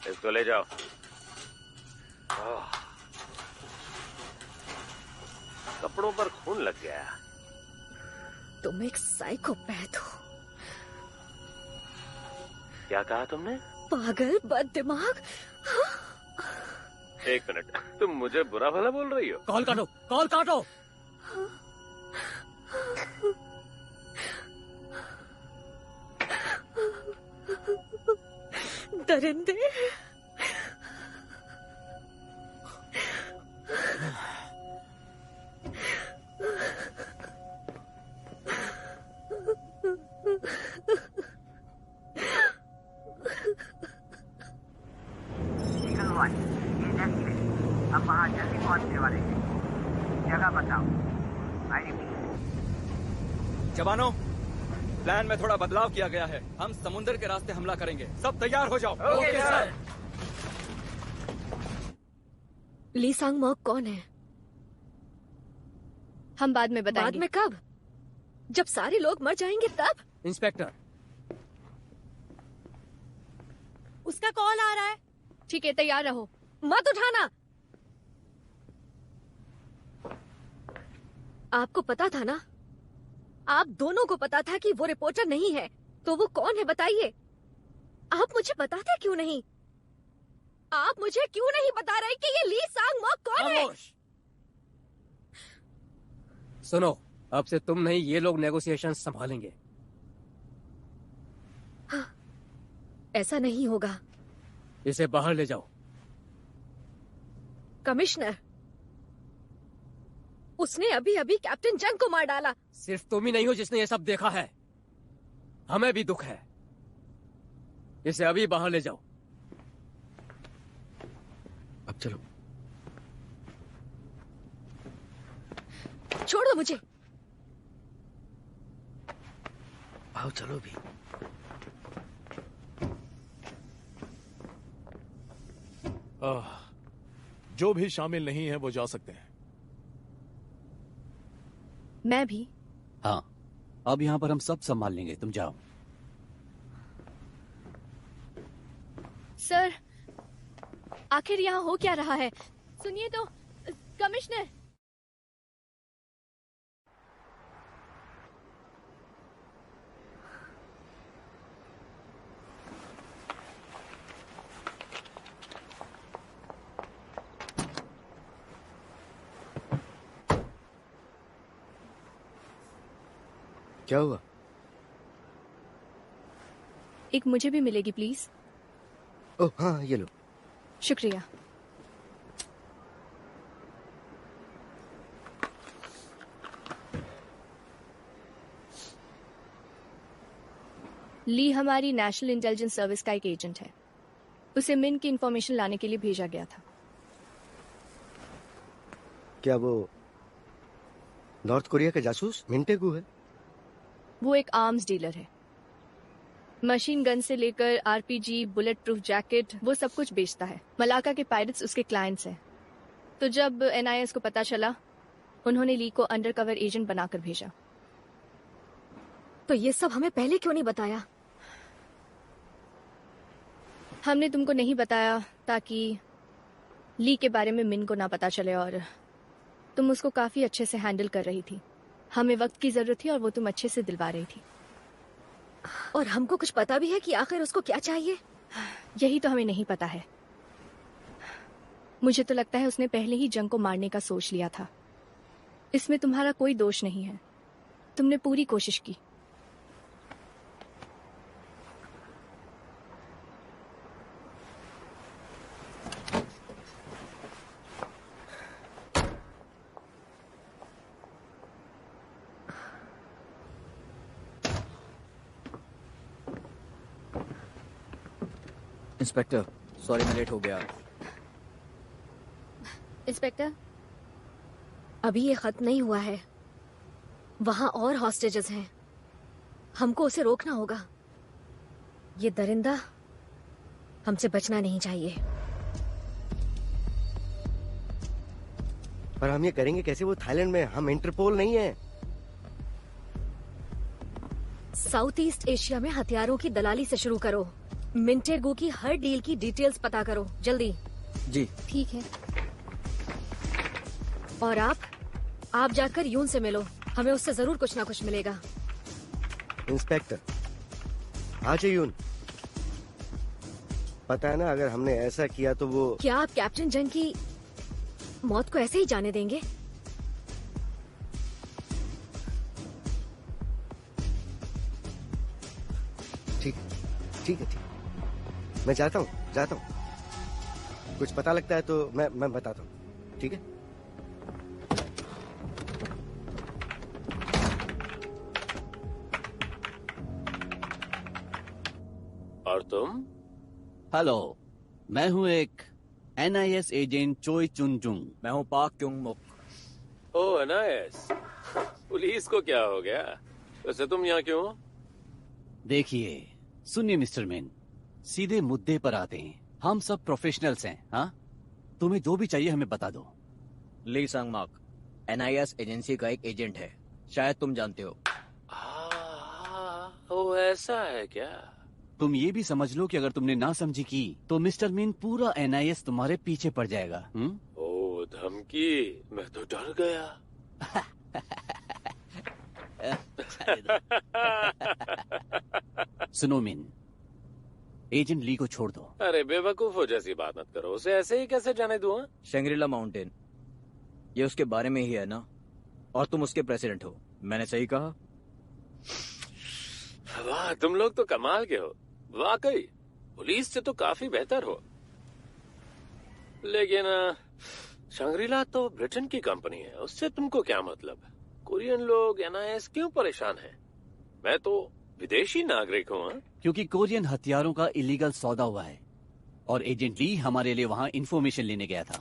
इसको ले जाओ। कपड़ों पर खून लग गया। तुम एक साइकोपैथ हो। क्या कहा तुमने? पागल, बददिमाग। एक मिनट, तुम मुझे बुरा भला बोल रही हो? कॉल काटो, कॉल काटो। दरिंदे। अब वहाँ जल्दी पहुँचने वाले हैं। जगह बताओ। I repeat. जवानों, प्लान में थोड़ा बदलाव किया गया है। हम समुद्र के रास्ते हमला करेंगे। सब तैयार हो जाओ। Okay sir. ली सांग मॉक कौन है? हम बाद में बताएंगे। बाद में कब? जब सारे लोग मर जाएंगे तब? इंस्पेक्टर, उसका कॉल आ रहा है। ठीक है, तैयार रहो। मत उठाना। आपको पता था ना? आप दोनों को पता था कि वो रिपोर्टर नहीं है, तो वो कौन है बताइए? आप मुझे बताते क्यों नहीं? आप मुझे क्यों नहीं बता रहे कि ये ली सांग मॉक कौन है? सुनो, अब से तुम नहीं, ये लोग नेगोशिएशन संभालेंगे। हाँ, ऐसा नहीं होगा। इसे बाहर ले जाओ। कमिश्नर, उसने अभी अभी कैप्टन जंग को मार डाला। सिर्फ तुम ही नहीं हो जिसने ये सब देखा है। हमें भी दुख है। इसे अभी बाहर ले जाओ। अब चलो। छोड़ दो मुझे। आओ चलो भी। जो भी शामिल नहीं है वो जा सकते हैं। मैं भी। हाँ, अब यहाँ पर हम सब संभाल लेंगे। तुम जाओ। सर, आखिर यहाँ हो क्या रहा है? सुनिए तो, कमिश्नर। क्या हुआ? एक मुझे भी मिलेगी प्लीज। ओह हाँ, ये लो। शुक्रिया। ली हमारी नेशनल इंटेलिजेंस सर्विस का एक एजेंट है। उसे मिन की इंफॉर्मेशन लाने के लिए भेजा गया था। क्या वो नॉर्थ कोरिया का जासूस मिन टेगू है? वो एक आर्म्स डीलर है। मशीन गन से लेकर आरपीजी, बुलेट प्रूफ जैकेट, वो सब कुछ बेचता है। मलाका के पायरेट्स उसके क्लाइंट्स हैं। तो जब एनआईएस को पता चला, उन्होंने ली को अंडरकवर एजेंट बनाकर भेजा। तो ये सब हमें पहले क्यों नहीं बताया? हमने तुमको नहीं बताया ताकि ली के बारे में मिन को ना पता चले, और तुम उसको काफी अच्छे से हैंडल कर रही थी। हमें वक्त की जरूरत थी और वो तुम अच्छे से दिलवा रही थी। और हमको कुछ पता भी है कि आखिर उसको क्या चाहिए? यही तो हमें नहीं पता है। मुझे तो लगता है उसने पहले ही जंग को मारने का सोच लिया था। इसमें तुम्हारा कोई दोष नहीं है। तुमने पूरी कोशिश की। इंस्पेक्टर सॉरी मैं लेट हो गया। इंस्पेक्टर, अभी ये खत्म नहीं हुआ है। वहां और हॉस्टेजेस हैं। हमको उसे रोकना होगा। ये दरिंदा हमसे बचना नहीं चाहिए। पर हम ये करेंगे कैसे? वो थाईलैंड में, हम इंटरपोल नहीं है। साउथ ईस्ट एशिया में हथियारों की दलाली से शुरू करो। मिंटेगू की हर डील की डिटेल्स पता करो जल्दी। जी ठीक है। और आप जाकर यून से मिलो। हमें उससे जरूर कुछ ना कुछ मिलेगा। इंस्पेक्टर आजा यून। पता है ना, अगर हमने ऐसा किया तो वो... क्या आप कैप्टन जंग की मौत को ऐसे ही जाने देंगे? ठीक है। मैं जाता हूँ। कुछ पता लगता है तो मैं बताता हूँ। ठीक है। और तुम? हेलो, मैं हूँ एक NIS एजेंट चोई चुन जुंग। मैं हूँ पाक क्योंग मुक। ओह NIS। पुलिस को क्या हो गया? वैसे तुम यहाँ क्यों? देखिए सुनिए मिस्टर मिन, सीधे मुद्दे पर आते हैं। हम सब प्रोफेशनल्स हैं। हाँ, तुम्हें जो भी चाहिए हमें बता दो। ली सांग मार्क NIS एजेंसी का एक एजेंट है, शायद तुम जानते हो। ओ ऐसा है क्या? तुम ये भी समझ लो कि अगर तुमने ना समझी की तो मिस्टर मिन पूरा NIS तुम्हारे पीछे पड़ जाएगा। ओ धमकी, मैं तो डर गया। सुनो मिन, एजेंट ली को छोड़ दो। अरे बेवकूफो जैसी बात मत करो। उसे ऐसे ही कैसे जाने दूं? शंग्रीला माउंटेन, ये उसके बारे में ही है ना? और तुम उसके प्रेसिडेंट हो, मैंने सही कहा? वाह, तुम लोग तो कमाल के हो। वाकई पुलिस से तो काफी बेहतर हो। लेकिन शंग्रीला तो ब्रिटेन की कंपनी है, उससे तुमको क्या मतलब? कोरियन लोग NIS क्यों परेशान हैं? मैं तो विदेशी नागरिक हूँ। क्योंकि कोरियन हथियारों का इलीगल सौदा हुआ है और एजेंट ली हमारे लिए वहाँ इन्फॉर्मेशन लेने गया था।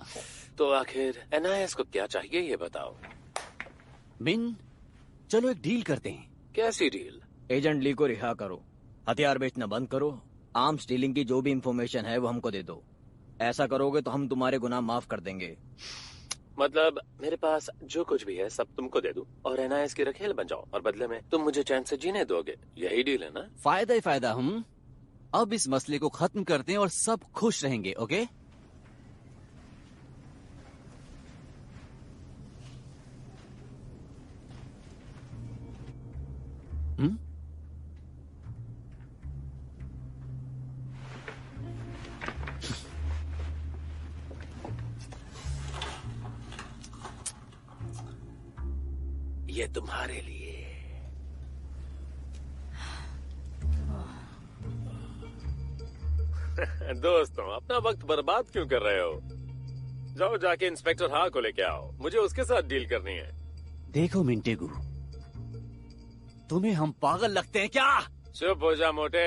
तो आखिर NIS को क्या चाहिए ये बताओ। मिन, चलो एक डील करते हैं। कैसी डील? एजेंट ली को रिहा करो, हथियार बेचना बंद करो, आर्म्स डीलिंग की जो भी इंफॉर्मेशन है वो हमको दे दो। ऐसा करोगे तो हम तुम्हारे गुनाह माफ कर देंगे। मतलब मेरे पास जो कुछ भी है सब तुमको दे दूं और NIS की रखेल बन जाओ और बदले में तुम मुझे चैन से जीने दोगे। यही डील है ना? फायदा ही फायदा। हम अब इस मसले को खत्म करते हैं और सब खुश रहेंगे। ओके? ये तुम्हारे लिए। दोस्तों, अपना वक्त बर्बाद क्यों कर रहे हो? जाओ जाके इंस्पेक्टर हा को लेके आओ, मुझे उसके साथ डील करनी है। देखो मिंटेगू, तुम्हें हम पागल लगते हैं क्या? चुप हो जा मोटे।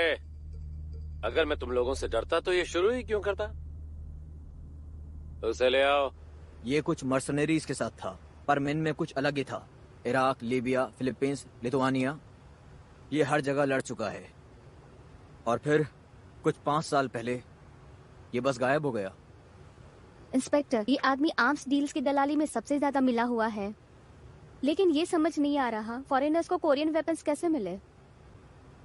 अगर मैं तुम लोगों से डरता तो ये शुरू ही क्यों करता? उसे ले आओ। ये कुछ मर्सनरीज के साथ था, पर मिन में कुछ अलग ही था। इराक, लीबिया, फिलीपींस, लिथुआनिया, ये हर जगह लड़ चुका है। और फिर कुछ 5 साल पहले ये बस गायब हो गया। इंस्पेक्टर, ये आदमी आर्म्स डील्स की दलाली में सबसे ज्यादा मिला हुआ है, लेकिन ये समझ नहीं आ रहा फॉरेनर्स को कोरियन वेपन्स कैसे मिले।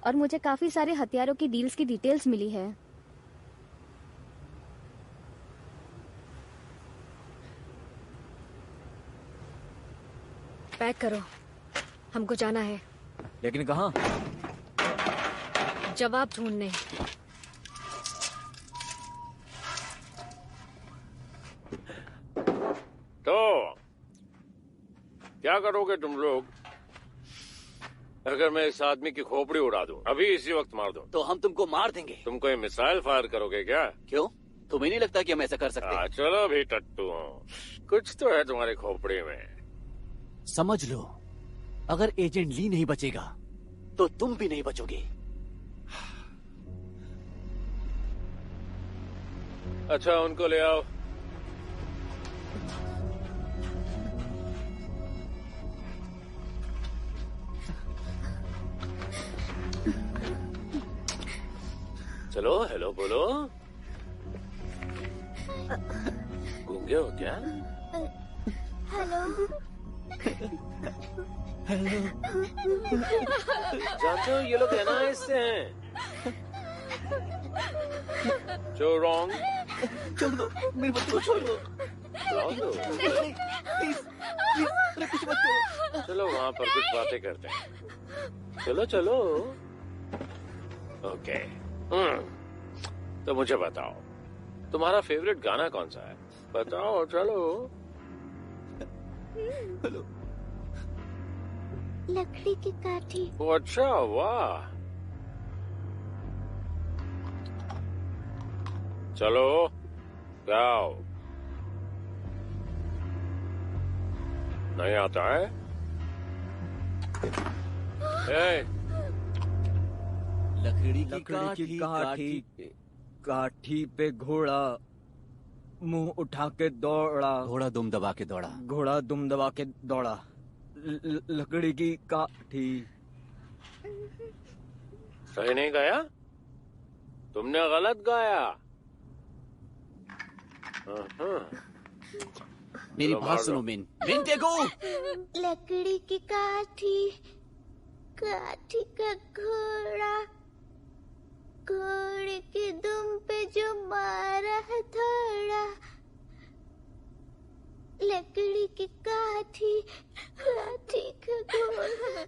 और मुझे काफी सारे हथियारों की डील्स की डिटेल्स मिली है। पैक करो, हमको जाना है। लेकिन कहाँ? जवाब ढूंढने। तो क्या करोगे तुम लोग अगर मैं इस आदमी की खोपड़ी उड़ा दूं? अभी इसी वक्त मार दूं? तो हम तुमको मार देंगे। तुम कोई मिसाइल फायर करोगे क्या? क्यों? तुम्हें नहीं लगता कि हम ऐसा कर सकते? चलो भी टट्टू हूँ, कुछ तो है तुम्हारी खोपड़ी में। समझ लो, अगर एजेंट ली नहीं बचेगा तो तुम भी नहीं बचोगे। अच्छा उनको ले आओ। चलो हेलो बोलो। गूंगे हो क्या? हेलो। हेलो। जानते हो ये लोग NIS से हैं। जो रॉन्ग। छोड़ दो मेरे बच्चे को, छोड़ दो। प्लीज कुछ मत करो। चलो वहाँ पर कुछ बातें करते हैं। चलो चलो। ओके। तो मुझे बताओ तुम्हारा फेवरेट गाना कौन सा है? बताओ चलो। हेलो। लकड़ी की काठी। ओ अच्छा वाह। चलो गाओ। नहीं आता है? लकड़ी की काठी पे घोड़ा मुंह उठा के दौड़ा। घोड़ा दुम दबा के दौड़ा। घोड़ा दुम दबा के दौड़ा। लकड़ी की काठी। सही नहीं गाया? तुमने गलत गाया। मेरी बात सुनो मिन। मिन टेगू। लकड़ी की काठी, काठी का घोड़ा, घोड़े के दुम पे जो मारा है थोड़ा। लकड़ी की काठी, काठी का घोड़ा,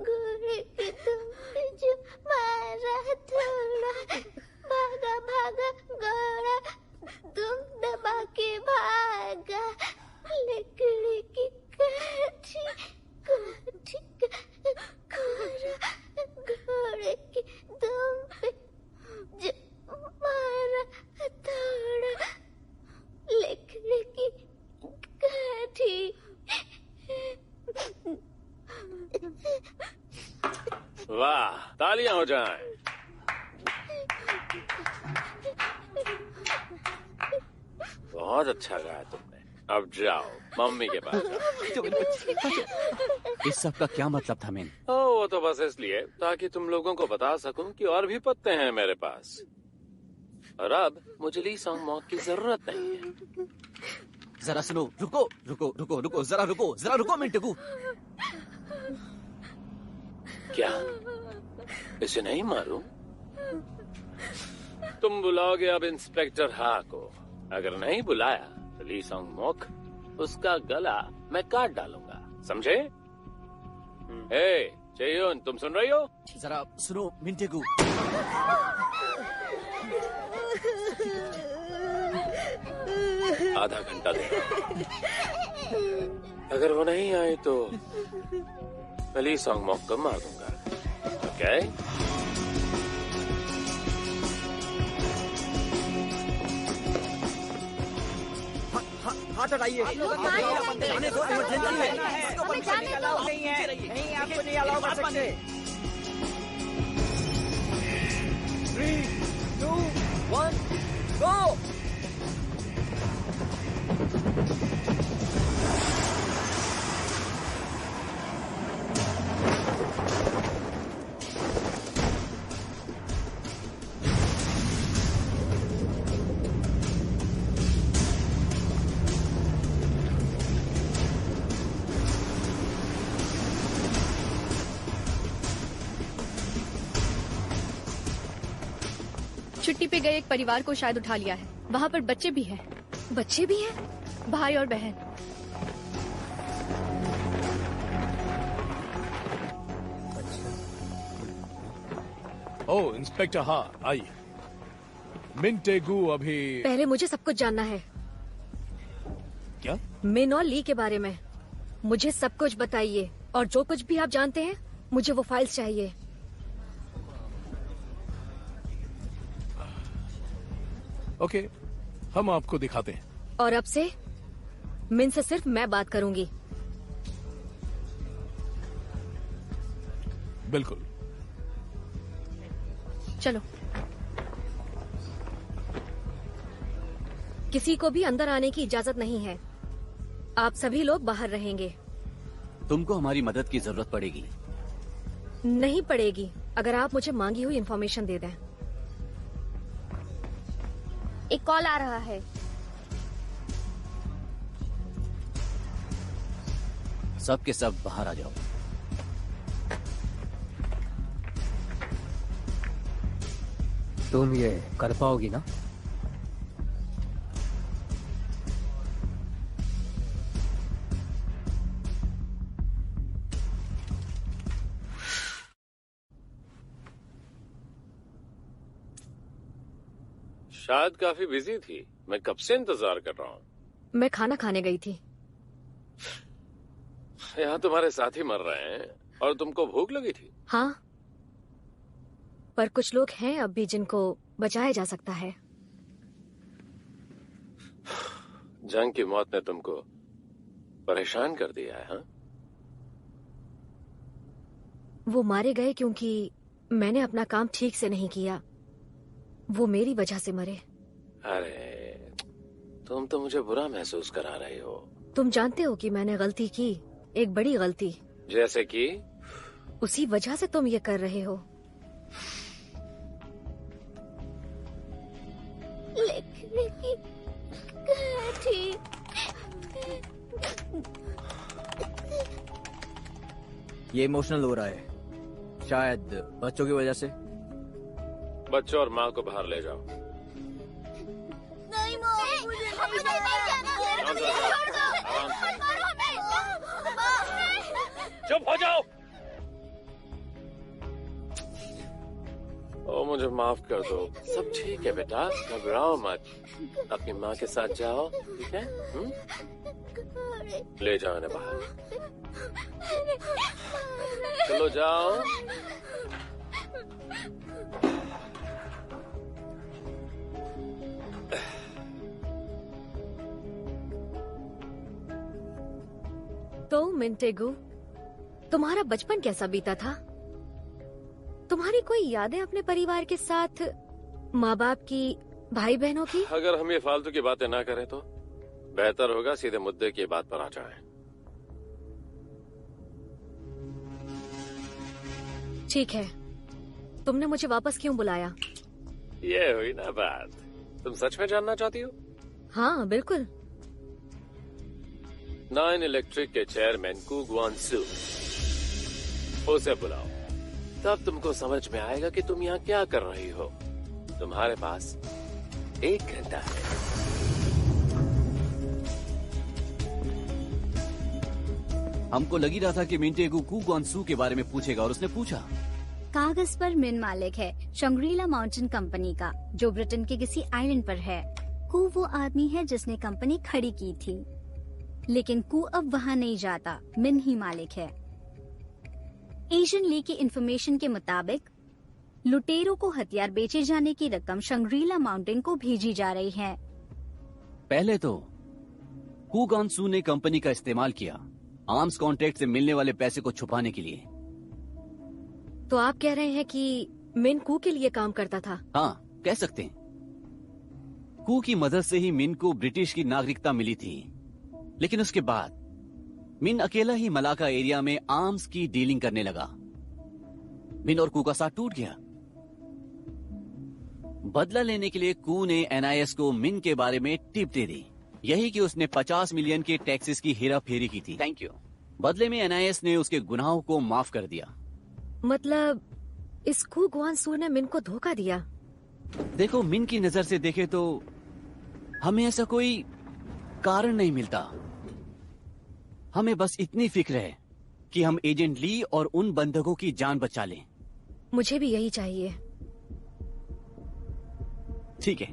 घोड़े के दुम पे जो मारा है थोड़ा। भागा भागा घोड़ा, दुम दबा के भागा। लकड़ी की काठी, काठी का घोड़ा, घोड़े के दुम पे जो मारा थोड़ा। लकड़ी की काठी। वाह तालियां हो जाएं। बहुत अच्छा गाया तुमने। अब जाओ मम्मी के पास जाओ। इस सब का क्या मतलब था मिन? वो तो बस इसलिए ताकि तुम लोगों को बता सकूं कि और भी पत्ते हैं मेरे पास। और अब मुझे ली सॉन्ग मॉक की जरूरत नहीं है। जरा सुनो। रुको रुको रुको रुको जरा रुको, जरा रुको मिन टेगू। क्या इसे नहीं मारूं? तुम बुलाओगे अब इंस्पेक्टर हा को। अगर नहीं बुलाया तो ली सॉन्ग मॉक उसका गला मैं काट डालूंगा, समझे? हे चेयोन, तुम सुन रही हो? जरा सुनो मिन टेगू। आधा घंटा दे। अगर वो नहीं आई तो मैं ली सॉन्ग मॉक को मार दूंगा। ओके? हाथ हटाइए। जाने दो, इमरजेंसी है। हमें जाने दो। नहीं आपको नहीं अलाउ कर सकते। 3, 2, 1, गो। छुट्टी पे गए एक परिवार को शायद उठा लिया है। वहाँ पर बच्चे भी हैं। बच्चे भी हैं? भाई और बहन। ओ इंस्पेक्टर हाँ आइए। मिन टेगू अभी। पहले मुझे सब कुछ जानना है। क्या? मिन और ली के बारे में मुझे सब कुछ बताइए। और जो कुछ भी आप जानते हैं मुझे वो फाइल्स चाहिए। ओके, हम आपको दिखाते हैं। और अब से मिन से सिर्फ मैं बात करूंगी। बिल्कुल। चलो। किसी को भी अंदर आने की इजाजत नहीं है। आप सभी लोग बाहर रहेंगे। तुमको हमारी मदद की जरूरत पड़ेगी। नहीं पड़ेगी अगर आप मुझे मांगी हुई इंफॉर्मेशन दे दें। एक कॉल आ रहा है। सब के सब बाहर आ जाओ। तुम ये कर पाओगी ना? शायद काफी बिजी थी। मैं कब से इंतजार कर रहा हूँ। मैं खाना खाने गई थी। यहाँ तुम्हारे साथी मर रहे हैं और तुमको भूख लगी थी। हाँ, पर कुछ लोग हैं अब भी जिनको बचाया जा सकता है। जंग की मौत ने तुमको परेशान कर दिया है। हाँ? वो मारे गए क्योंकि मैंने अपना काम ठीक से नहीं किया। वो मेरी वजह से मरे। अरे तुम तो मुझे बुरा महसूस करा रही हो। तुम जानते हो कि मैंने गलती की, एक बड़ी गलती। जैसे कि? उसी वजह से तुम ये कर रहे हो। लिखने की थी। ये इमोशनल हो रहा है, शायद बच्चों की वजह से। बच्चों और माँ को बाहर ले जाओ। नहीं मॉम, मुझे नहीं जाना। चुप हो जाओ। ओ मुझे माफ कर दो। सब ठीक है बेटा, घबराओ मत। अपनी माँ के साथ जाओ, ठीक है? ले जाओ इन्हें बाहर। चलो जाओ। तो मिंटेगू, तुम्हारा बचपन कैसा बीता था? तुम्हारी कोई यादें अपने परिवार के साथ, माँ बाप की, भाई बहनों की? अगर हम ये फालतू की बातें ना करें तो बेहतर होगा सीधे मुद्दे की बात पर आ जाएं। ठीक है, तुमने मुझे वापस क्यों बुलाया? ये हुई ना बात। तुम सच में जानना चाहती हो? हाँ बिल्कुल। 9 इलेक्ट्रिक के चेयरमैन कू ग्वानसू, उसे बुलाओ। तब तुमको समझ में आएगा कि तुम यहाँ क्या कर रही हो। तुम्हारे पास 1 घंटा है। हमको लगी रहा था कि मिंटेगू कू ग्वानसू के बारे में पूछेगा और उसने पूछा। कागज पर मिन मालिक है शंग्रीला माउंटेन कंपनी का, जो ब्रिटेन के किसी आइलैंड पर है। कू वो आदमी है जिसने कंपनी खड़ी की थी, लेकिन कू अब वहाँ नहीं जाता। मिन ही मालिक है। एशियन ली की इंफॉर्मेशन के मुताबिक लुटेरों को हथियार बेचे जाने की रकम शंग्रीला माउंटेन को भेजी जा रही है। पहले तो कू ग्वानसू ने कंपनी का इस्तेमाल किया आर्म्स कॉन्ट्रैक्ट से मिलने वाले पैसे को छुपाने के लिए। तो आप कह रहे हैं कि मिन कू के लिए काम करता था? हाँ, कह सकते हैं। कू की मदद से ही मिन को ब्रिटिश की नागरिकता मिली थी, लेकिन उसके बाद मिन अकेला ही मलाका एरिया में आर्म्स की डीलिंग करने लगा। मिन और कू का साथ टूट गया। बदला लेने के लिए कू ने NIS को मिन के बारे में टिप दे दी, यही कि उसने 50 मिलियन के टैक्सेस की हेरा फेरी की थी। Thank you. बदले में NIS ने उसके गुनाहों को माफ कर दिया। मतलब इस कू ग्वानसू ने मिन को धोखा दिया? देखो, मिन की नजर से देखे तो हमें ऐसा कोई कारण नहीं मिलता। हमें बस इतनी फिक्र है कि हम एजेंट ली और उन बंधकों की जान बचा लें। मुझे भी यही चाहिए। ठीक है।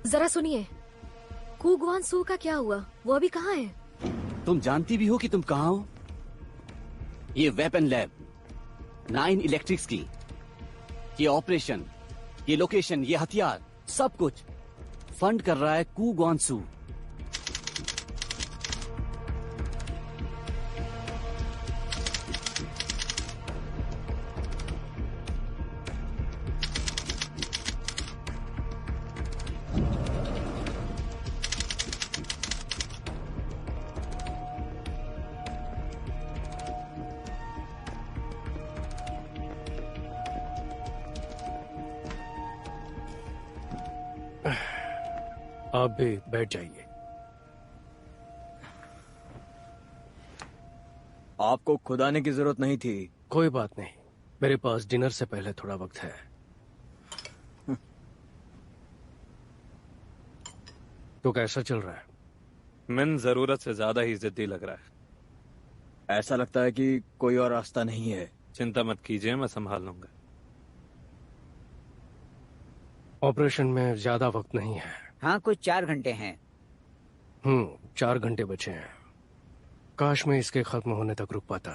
जरा सुनिए, कू ग्वानसू का क्या हुआ? वो अभी कहाँ है? तुम जानती भी हो कि तुम कहाँ हो? ये वेपन लैब 9 इलेक्ट्रिक्स की, ये ऑपरेशन, ये लोकेशन, ये हथियार, सब कुछ फंड कर रहा है कू ग्वानसू। आप भी बैठ जाइए। आपको खुद आने की जरूरत नहीं थी। कोई बात नहीं, मेरे पास डिनर से पहले थोड़ा वक्त है। तो कैसा चल रहा है? मिन जरूरत से ज्यादा ही जिद्दी लग रहा है। ऐसा लगता है कि कोई और रास्ता नहीं है। चिंता मत कीजिए, मैं संभाल लूंगा। ऑपरेशन में ज्यादा वक्त नहीं है। हाँ, कुछ 4 घंटे हैं। 4 घंटे बचे हैं। काश मैं इसके खत्म होने तक रुक पाता।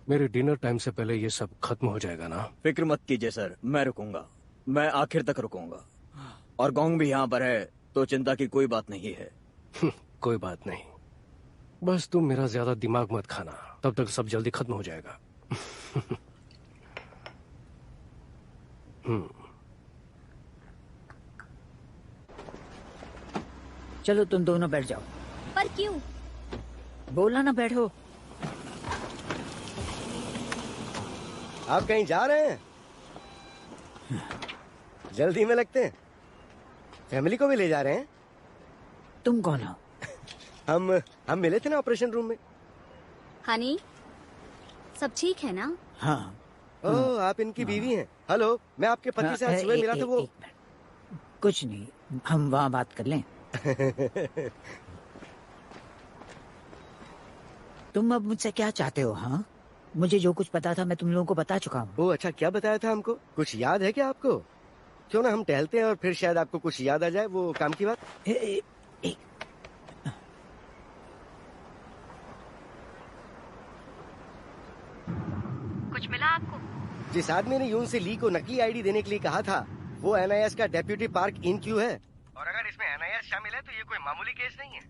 मेरे डिनर टाइम से पहले ये सब खत्म हो जाएगा ना? फिक्र मत कीजिए सर, मैं रुकूंगा। मैं आखिर तक रुकूंगा। और गोंग भी यहाँ पर है, तो चिंता की कोई बात नहीं है। कोई बात नहीं, बस तुम मेरा ज्यादा दिमाग मत खाना, तब तक सब जल्दी खत्म हो जाएगा। चलो तुम दोनों बैठ जाओ। पर क्यों? बोला ना बैठो। आप कहीं जा रहे हैं? जल्दी में लगते हैं। फैमिली को भी ले जा रहे हैं? तुम कौन हो? हम मिले थे ना ऑपरेशन रूम में। हनी, सब ठीक है ना? हाँ। ओह, आप इनकी बीवी हैं। हेलो, मैं आपके पति से आज सुबह मिला था। वो कुछ नहीं, हम वहाँ बात कर लें। तुम अब मुझसे क्या चाहते हो? हाँ, मुझे जो कुछ पता था मैं तुम लोगों को बता चुका हूँ। ओह अच्छा, क्या बताया था हमको? कुछ याद है क्या आपको? क्यों ना हम टहलते हैं और फिर शायद आपको कुछ याद आ जाए, वो काम की बात। कुछ मिला आपको? जिस आदमी ने यून से ली को नकली आईडी देने के लिए कहा था, वो NIS का डेप्यूटी पार्क इन क्यू है। और अगर इसमें NIS शामिल है तो ये कोई मामूली केस नहीं है।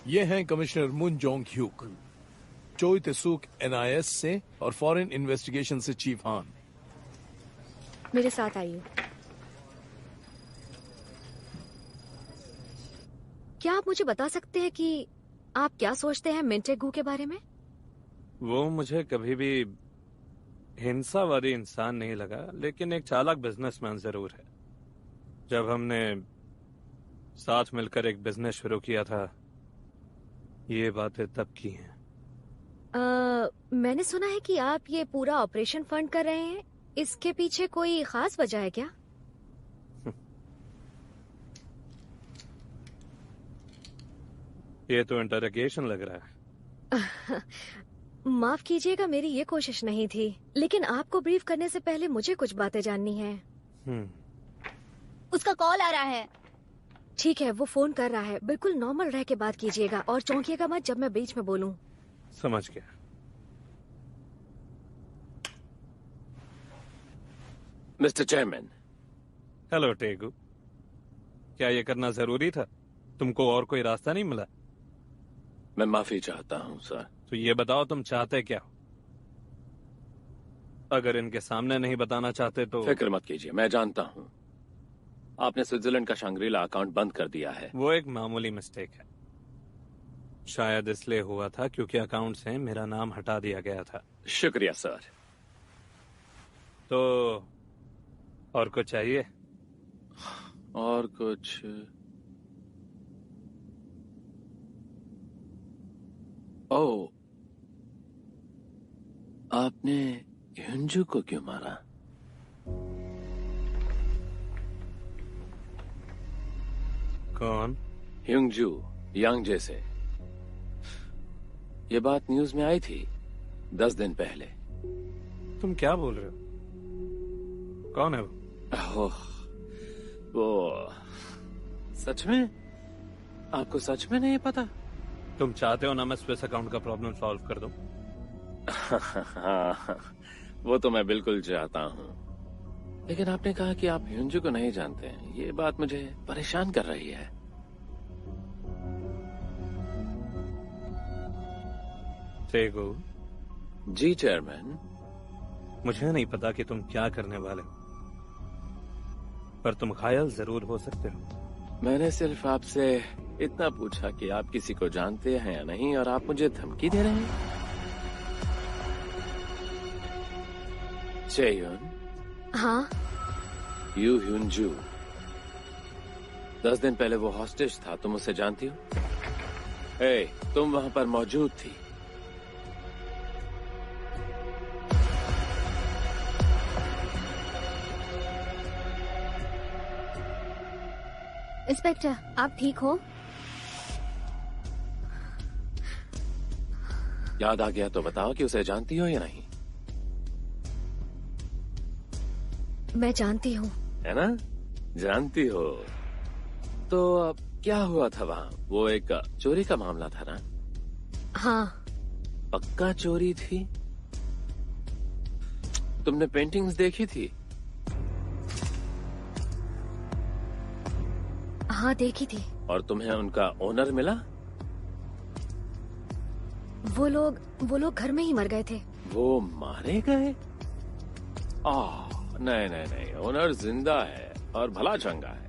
ये हैं कमिश्नर मुन जोंग ह्यूक, चोई तेसुक NIS से और फॉरेन इन्वेस्टिगेशन से चीफ हान। मेरे साथ आइए। क्या आप मुझे बता सकते हैं कि आप क्या सोचते हैं मिंटेगू के बारे में? वो मुझे कभी भी हिंसावादी इंसान नहीं लगा, लेकिन एक चालाक बिजनेसमैन जरूर है। जब हमने साथ मिलकर एक बिजनेस शुरू किया था, ये बातें तब की हैं। मैंने सुना है कि आप ये पूरा ऑपरेशन फंड कर रहे हैं। इसके पीछे कोई खास वजह है क्या? ये तो इंटरोगेशन लग रहा है। माफ कीजिएगा, मेरी ये कोशिश नहीं थी, लेकिन आपको ब्रीफ करने से पहले मुझे कुछ बातें जाननी है। उसका कॉल आ रहा है। ठीक है, वो फोन कर रहा है। बिल्कुल नॉर्मल रह के बात कीजिएगा और चौंकिएगा मत जब मैं बीच में बोलूं। समझ गया। Mister chairman. हेलो टेगू, क्या ये करना जरूरी था? तुमको और कोई रास्ता नहीं मिला? मैं माफी चाहता हूं सर। तो ये बताओ तुम चाहते क्या हो? अगर इनके सामने नहीं बताना चाहते तो फिक्र मत कीजिए, मैं जानता हूं। आपने स्विट्जरलैंड का शंग्रीला अकाउंट बंद कर दिया है। वो एक मामूली मिस्टेक है। शायद इसलिए हुआ था क्योंकि अकाउंट से मेरा नाम हटा दिया गया था। शुक्रिया सर। तो और कुछ चाहिए? और कुछ ओह, आपने ह्युंजू को क्यों मारा? कौन? ह्युंजू, यांग जैसे। ये बात न्यूज में आई थी 10 दिन पहले। तुम क्या बोल रहे हो? कौन है वो? वो सच में? आपको सच में नहीं पता? तुम चाहते हो ना मैं स्विस अकाउंट का प्रॉब्लम सॉल्व कर दूं? वो तो मैं बिल्कुल चाहता हूँ, लेकिन आपने कहा कि आप ह्युंजू को नहीं जानते हैं। ये बात मुझे परेशान कर रही है। तेगू। जी चेयरमैन। मुझे नहीं पता कि तुम क्या करने वाले हो, पर तुम घायल जरूर हो सकते हो। मैंने सिर्फ आपसे इतना पूछा कि आप किसी को जानते हैं या नहीं, और आप मुझे धमकी दे रहे हैं। चेयुन। हाँ। यू ह्यूनजू। 10 दिन पहले वो हॉस्टेज था, तुम उसे जानती हो? तुम वहां पर मौजूद थी। इंस्पेक्टर, आप ठीक हो? याद आ गया तो बताओ कि उसे जानती हो या नहीं। मैं जानती हूँ। है ना? जानती हो। तो अब क्या हुआ था वहाँ? वो एक चोरी का मामला था ना? हाँ। पक्का चोरी थी? तुमने पेंटिंग्स देखी थी? हाँ, देखी थी। और तुम्हें उनका ओनर मिला? वो लोग घर में ही मर गए थे। वो मारे गए? नहीं नहीं नहीं, ओनर जिंदा है और भला चंगा है।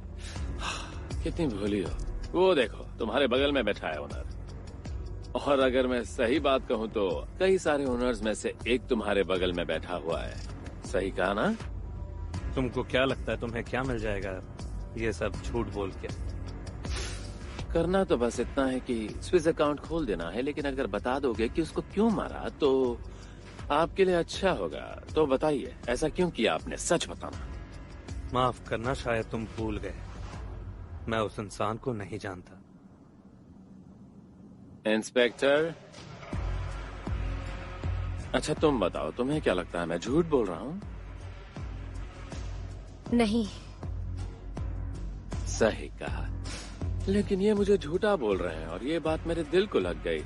कितनी भोली हो। वो देखो, तुम्हारे बगल में बैठा है ओनर। और अगर मैं सही बात कहूँ तो कई सारे ओनर्स में से एक तुम्हारे बगल में बैठा हुआ है। सही कहा ना? तुमको क्या लगता है तुम्हें क्या मिल जाएगा ये सब झूठ बोल के? करना तो बस इतना है कि स्विस अकाउंट खोल देना है, लेकिन अगर बता दोगे कि उसको क्यों मारा तो आपके लिए अच्छा होगा। तो बताइए, ऐसा क्यों किया आपने? सच बताना। माफ करना, शायद तुम भूल गए, मैं उस इंसान को नहीं जानता। इंस्पेक्टर, अच्छा तुम बताओ, तुम्हें क्या लगता है मैं झूठ बोल रहा हूँ? नहीं। सही कहा, लेकिन ये मुझे झूठा बोल रहे हैं और ये बात मेरे दिल को लग गई।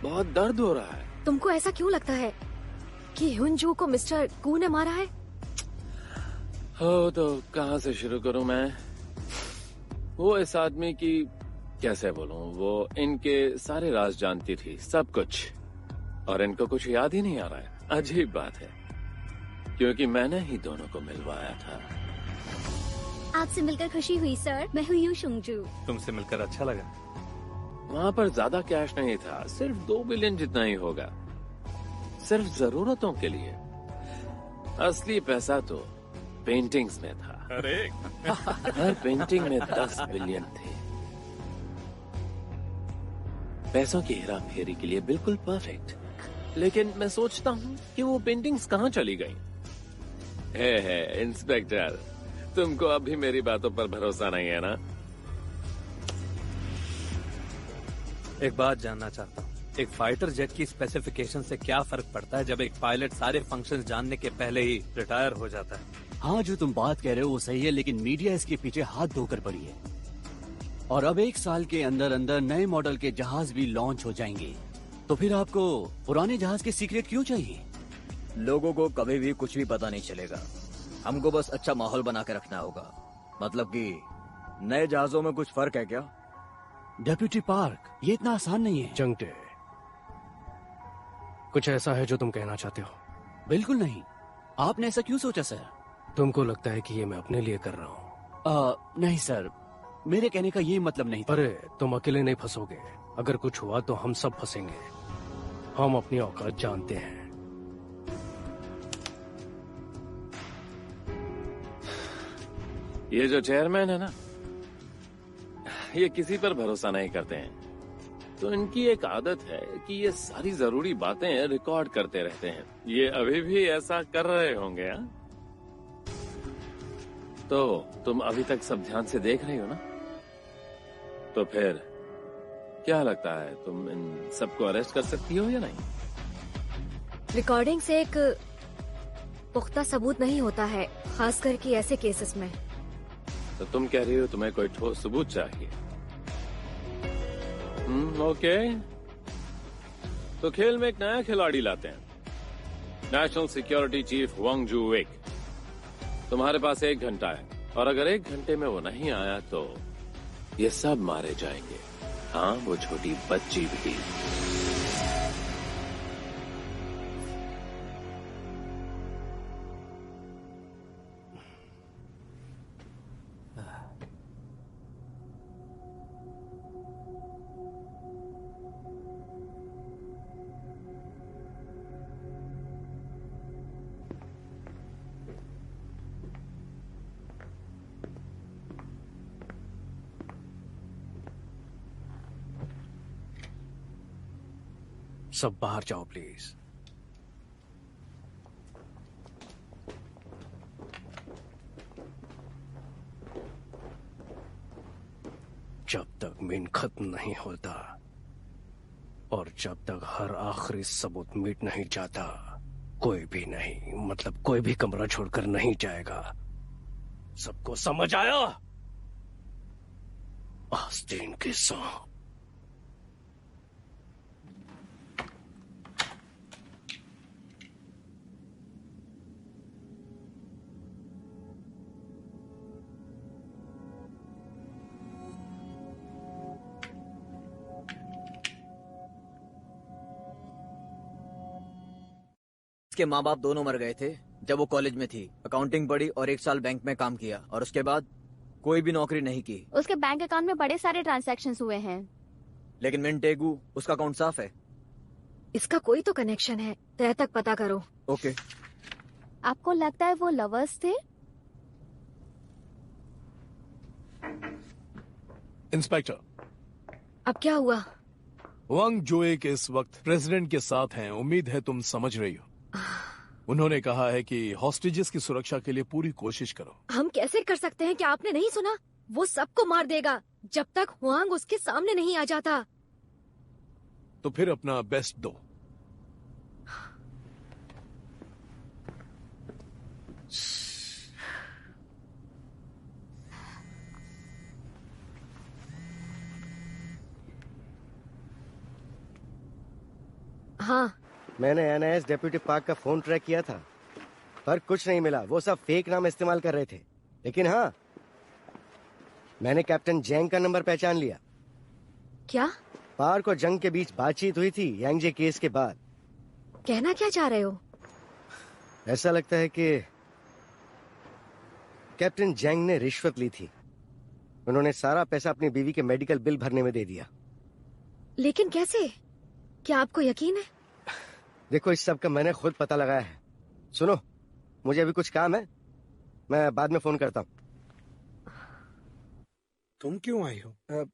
बहुत दर्द हो रहा है। तुमको ऐसा क्यों लगता है कि ह्यूनजू को मिस्टर कू ने मारा है? हो तो कहाँ से शुरू करूँ मैं? वो इस आदमी की कैसे बोलूं, वो इनके सारे राज जानती थी, सब कुछ, और इनको कुछ याद ही नहीं आ रहा है। अजीब बात है, क्योंकि मैंने ही दोनों को मिलवाया था। आपसे मिलकर खुशी हुई सर, मैं हूँ यू शुंगजू। तुमसे मिलकर अच्छा लगा। वहाँ पर ज्यादा कैश नहीं था, सिर्फ 2 बिलियन जितना ही होगा, सिर्फ जरूरतों के लिए। असली पैसा तो पेंटिंग्स में था। अरे हर पेंटिंग में 10 बिलियन थे। पैसों की हेरा फेरी के लिए बिल्कुल परफेक्ट। लेकिन मैं सोचता हूँ कि वो पेंटिंग्स कहाँ चली गई। है इंस्पेक्टर, तुमको अभी मेरी बातों पर भरोसा नहीं है ना? एक बात जानना चाहता हूँ, एक फाइटर जेट की स्पेसिफिकेशन से क्या फर्क पड़ता है जब एक पायलट सारे फंक्शंस जानने के पहले ही रिटायर हो जाता है? हाँ, जो तुम बात कह रहे हो वो सही है, लेकिन मीडिया इसके पीछे हाथ धोकर पड़ी है। और अब 1 साल के अंदर अंदर नए मॉडल के जहाज भी लॉन्च हो जाएंगे, तो फिर आपको पुराने जहाज के सीक्रेट क्यों चाहिए? लोगों को कभी भी कुछ भी पता नहीं चलेगा। हमको बस अच्छा माहौल बना के रखना होगा। मतलब कि नए जहाजों में कुछ फर्क है क्या? डेप्यूटी पार्क, ये इतना आसान नहीं है। चंगटे, कुछ ऐसा है जो तुम कहना चाहते हो? बिल्कुल नहीं। आपने ऐसा क्यों सोचा सर? तुमको लगता है कि ये मैं अपने लिए कर रहा हूँ? नहीं सर, मेरे कहने का ये मतलब नहीं था। अरे तुम अकेले नहीं फंसोगे, अगर कुछ हुआ तो हम सब फंसेंगे। हम अपनी औकात जानते हैं। ये जो चेयरमैन है ना, ये किसी पर भरोसा नहीं करते हैं। तो इनकी एक आदत है कि ये सारी जरूरी बातें रिकॉर्ड करते रहते हैं। ये अभी भी ऐसा कर रहे होंगे। हा? तो तुम अभी तक सब ध्यान से देख रही हो ना? तो फिर क्या लगता है, तुम इन सबको अरेस्ट कर सकती हो या नहीं? रिकॉर्डिंग से एक पुख्ता सबूत नहीं होता है, खास करके ऐसे केसेस में। तो तुम कह रही हो तुम्हें कोई ठोस सबूत चाहिए? ओके, तो खेल में एक नया खिलाड़ी लाते हैं, नेशनल सिक्योरिटी चीफ वंग जू विक। तुम्हारे पास 1 घंटा है, और अगर 1 घंटे में वो नहीं आया तो ये सब मारे जाएंगे। हाँ, वो छोटी बच्ची भी। सब बाहर जाओ प्लीज। जब तक मीन खत्म नहीं होता और जब तक हर आखिरी सबूत मिट नहीं जाता, कोई भी नहीं, मतलब कोई भी कमरा छोड़कर नहीं जाएगा। सबको समझ आया? आस्तीन के सांप। उसके माँ बाप दोनों मर गए थे जब वो कॉलेज में थी। अकाउंटिंग पढ़ी और 1 साल बैंक में काम किया और उसके बाद कोई भी नौकरी नहीं की। उसके बैंक अकाउंट में बड़े सारे ट्रांजैक्शंस हुए हैं। लेकिन मिन टेगू, उसका अकाउंट साफ है। इसका कोई तो कनेक्शन है, तय तक पता करो। ओके। आपको लगता है वो लवर्स थे? इंस्पेक्टर, अब क्या हुआ? वांग जोए के इस वक्त प्रेसिडेंट के साथ हैं, उम्मीद है तुम समझ रही हो। उन्होंने कहा है कि हॉस्टेजेस की सुरक्षा के लिए पूरी कोशिश करो। हम कैसे कर सकते हैं? क्या आपने नहीं सुना? वो सबको मार देगा जब तक हुआंग उसके सामने नहीं आ जाता। तो फिर अपना बेस्ट दो। हाँ, मैंने एनआईएस डेप्यूटी पार्क का फोन ट्रैक किया था, पर कुछ नहीं मिला। वो सब फेक नाम इस्तेमाल कर रहे थे। लेकिन हाँ, मैंने कैप्टन जैंग का नंबर पहचान लिया। क्या? पार्क और जंग के बीच बातचीत हुई थी यांगजे केस के बाद। कहना क्या चाह रहे हो? ऐसा लगता है कि कैप्टन जैंग ने रिश्वत ली थी। उन्होंने सारा पैसा अपनी बीवी के मेडिकल बिल भरने में दे दिया। लेकिन कैसे? क्या आपको यकीन है? देखो, इस सब का मैंने खुद पता लगाया है। सुनो, मुझे अभी कुछ काम है, मैं बाद में फोन करता हूँ। तुम क्यों आई हो?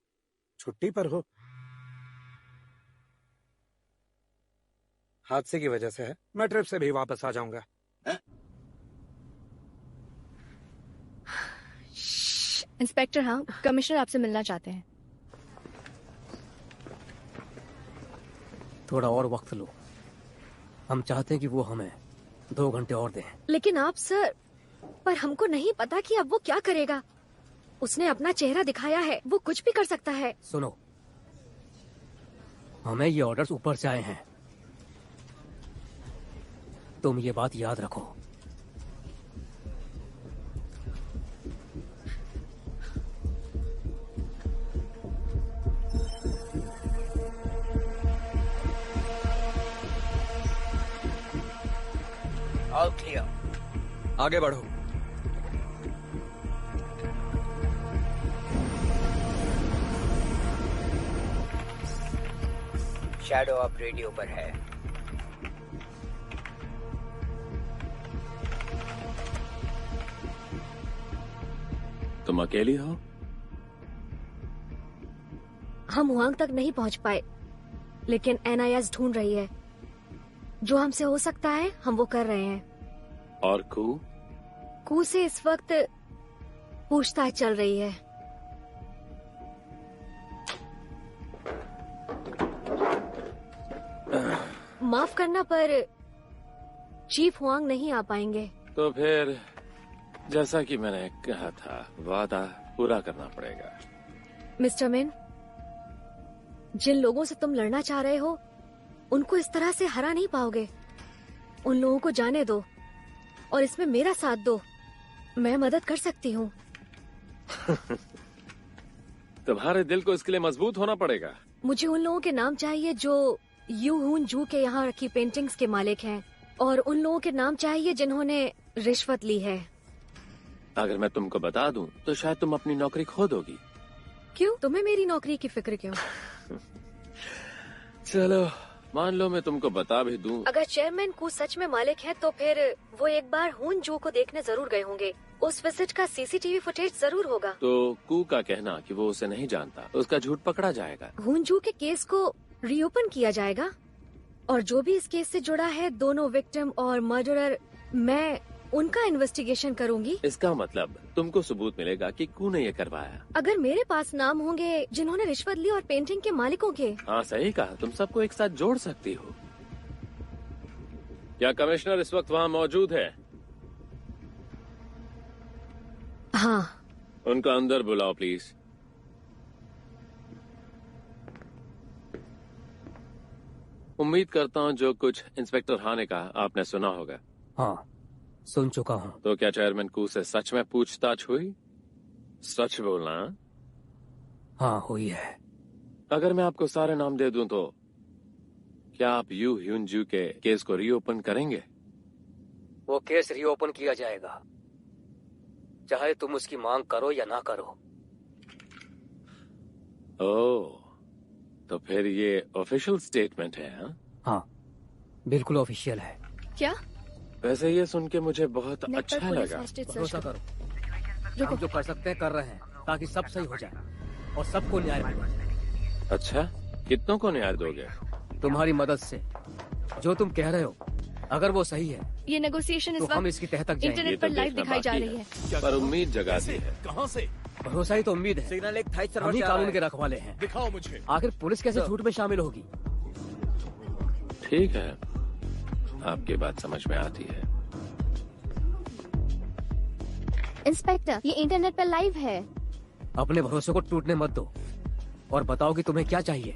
छुट्टी पर हो? हादसे की वजह से है। मैं ट्रिप से भी वापस आ जाऊंगा। इंस्पेक्टर, हाँ, कमिश्नर आपसे मिलना चाहते हैं। थोड़ा और वक्त लो। हम चाहते हैं कि वो हमें 2 घंटे और दें। लेकिन आप सर, पर हमको नहीं पता कि अब वो क्या करेगा। उसने अपना चेहरा दिखाया है, वो कुछ भी कर सकता है। सुनो, हमें ये ऑर्डर्स ऊपर से आए हैं। तुम ये बात याद रखो। All clear. आगे बढ़ो। शैडो अब रेडियो पर है। तुम अकेली हो? हम हुआंग तक नहीं पहुंच पाए, लेकिन एनआईएस ढूंढ रही है। जो हमसे हो सकता है हम वो कर रहे हैं। और कू से इस वक्त पूछताछ चल रही है। माफ करना, पर चीफ हुआंग नहीं आ पाएंगे। तो फिर जैसा कि मैंने कहा था, वादा पूरा करना पड़ेगा। मिस्टर मिन, जिन लोगों से तुम लड़ना चाह रहे हो उनको इस तरह से हरा नहीं पाओगे। उन लोगों को जाने दो और इसमें मेरा साथ दो। मैं मदद कर सकती हूँ। तुम्हारे दिल को इसके लिए मजबूत होना पड़ेगा। मुझे उन लोगों के नाम चाहिए जो यू हुन जू के यहाँ रखी पेंटिंग्स के मालिक हैं, और उन लोगों के नाम चाहिए जिन्होंने रिश्वत ली है। अगर मैं तुमको बता दूं तो शायद तुम अपनी नौकरी खो दोगी। क्यों? तुम्हें मेरी नौकरी की फिक्र क्यों? चलो, मान लो मैं तुमको बता भी दूं। अगर चेयरमैन कू सच में मालिक है तो फिर वो एक बार हुन जू को देखने जरूर गए होंगे। उस विजिट का सीसीटीवी फुटेज जरूर होगा। तो कू का कहना कि वो उसे नहीं जानता, उसका झूठ पकड़ा जाएगा। हुन जू के केस को रीओपन किया जाएगा। और जो भी इस केस से जुड़ा है, दोनों विक्टिम और मर्डरर, मैं उनका इन्वेस्टिगेशन करूंगी। इसका मतलब तुमको सबूत मिलेगा कि कू ने ये करवाया। अगर मेरे पास नाम होंगे जिन्होंने रिश्वत ली और पेंटिंग के मालिकों के। हाँ सही कहा, तुम सबको एक साथ जोड़ सकती हो। क्या कमिश्नर इस वक्त वहाँ मौजूद है? हाँ। उनका अंदर बुलाओ प्लीज। उम्मीद करता हूँ जो कुछ इंस्पेक्टर हाँ ने कहा आपने सुना होगा। हाँ, सुन चुका हूँ। तो क्या चेयरमैन कू से सच में पूछताछ हुई? सच बोलना। हाँ हुई है। अगर मैं आपको सारे नाम दे दूं तो क्या आप यू ह्यूनजू के केस को रीओपन करेंगे? वो केस रीओपन किया जाएगा, चाहे तुम उसकी मांग करो या ना करो। ओह, तो फिर ये ऑफिशियल स्टेटमेंट है? हाँ, बिल्कुल ऑफिशियल है। क्या? वैसे ये सुन के मुझे बहुत अच्छा लगा। भरोसा करो, हम जो कर सकते हैं कर रहे हैं, ताकि सब सही हो जाए और सबको न्याय मिले। अच्छा, कितनों को न्याय दोगे? तुम्हारी मदद से। जो तुम कह रहे हो, अगर वो सही है, ये नेगोशिएशन तो हम इसकी तह तक जाएंगे। इंटरनेट पर लाइव दिखाई जा रही है। पर उम्मीद जगाती है। कहाँ से? भरोसा ही तो उम्मीद है। सिग्नल एक थाई सर्वर हम ही से आ रहा कानून है। के रखवाले हैं। दिखाओ मुझे। आखिर पुलिस कैसे झूठ में शामिल होगी? ठीक है, आपकी बात समझ में आती है। इंस्पेक्टर, ये इंटरनेट पर लाइव है। अपने भरोसे को टूटने मत दो और बताओ कि तुम्हें क्या चाहिए।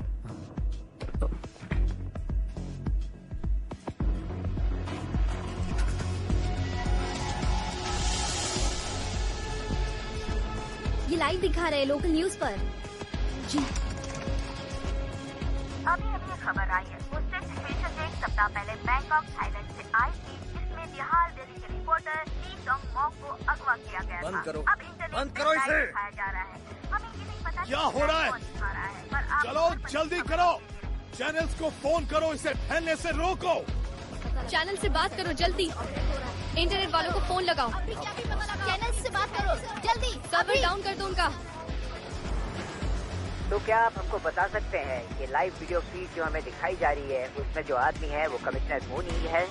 ये लाइव दिखा रहे हैं लोकल न्यूज पर। जी अभी अभी एक खबर आई है। उससे सिचुएशन से एक सप्ताह पहले बैंकॉक थाईलैंड से आई थी, जिसमें बिहार दिल्ली के रिपोर्टर ली टोंग मॉक को अगवा किया गया था। अब इंटरनेट पर लाइव दिखाया जा रहा है। हमें ये नहीं पता क्या हो रहा है? पर आप चलो जल्दी करो, चैनल्स को फोन करो, इसे फैलने से रोको। चैनल से बात करो जल्दी। इंटरनेट वालों को फोन लगाओ। चैनल से बात करो जल्दी। सर्वर डाउन कर दो उनका। तो क्या आप हमको बता सकते हैं ये लाइव वीडियो फीड जो हमें दिखाई जा रही है, उसमें जो आदमी है वो कमिश्नर मून ही है?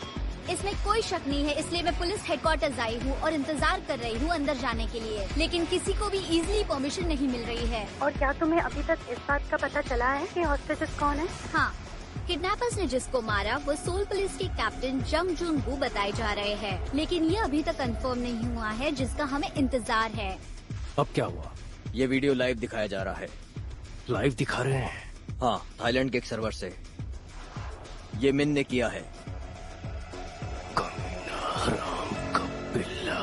इसमें कोई शक नहीं है, इसलिए मैं पुलिस हेडक्वार्टर्स आई हूँ और इंतजार कर रही हूँ अंदर जाने के लिए, लेकिन किसी को भी इजीली परमिशन नहीं मिल रही है। और क्या तुम्हें अभी तक इस बात का पता चला है कि हॉस्टेजेस कौन है? हाँ, किडनैपर्स ने जिसको मारा वो सोल पुलिस के कैप्टन जंग जून वू बताए जा रहे हैं, लेकिन ये अभी तक कंफर्म नहीं हुआ है, जिसका हमें इंतजार है। अब क्या हुआ? ये वीडियो लाइव दिखाया जा रहा है। लाइव दिखा रहे हैं? हाँ, थाईलैंड के एक सर्वर से। ये मिन ने किया है। हराम का बिल्ला।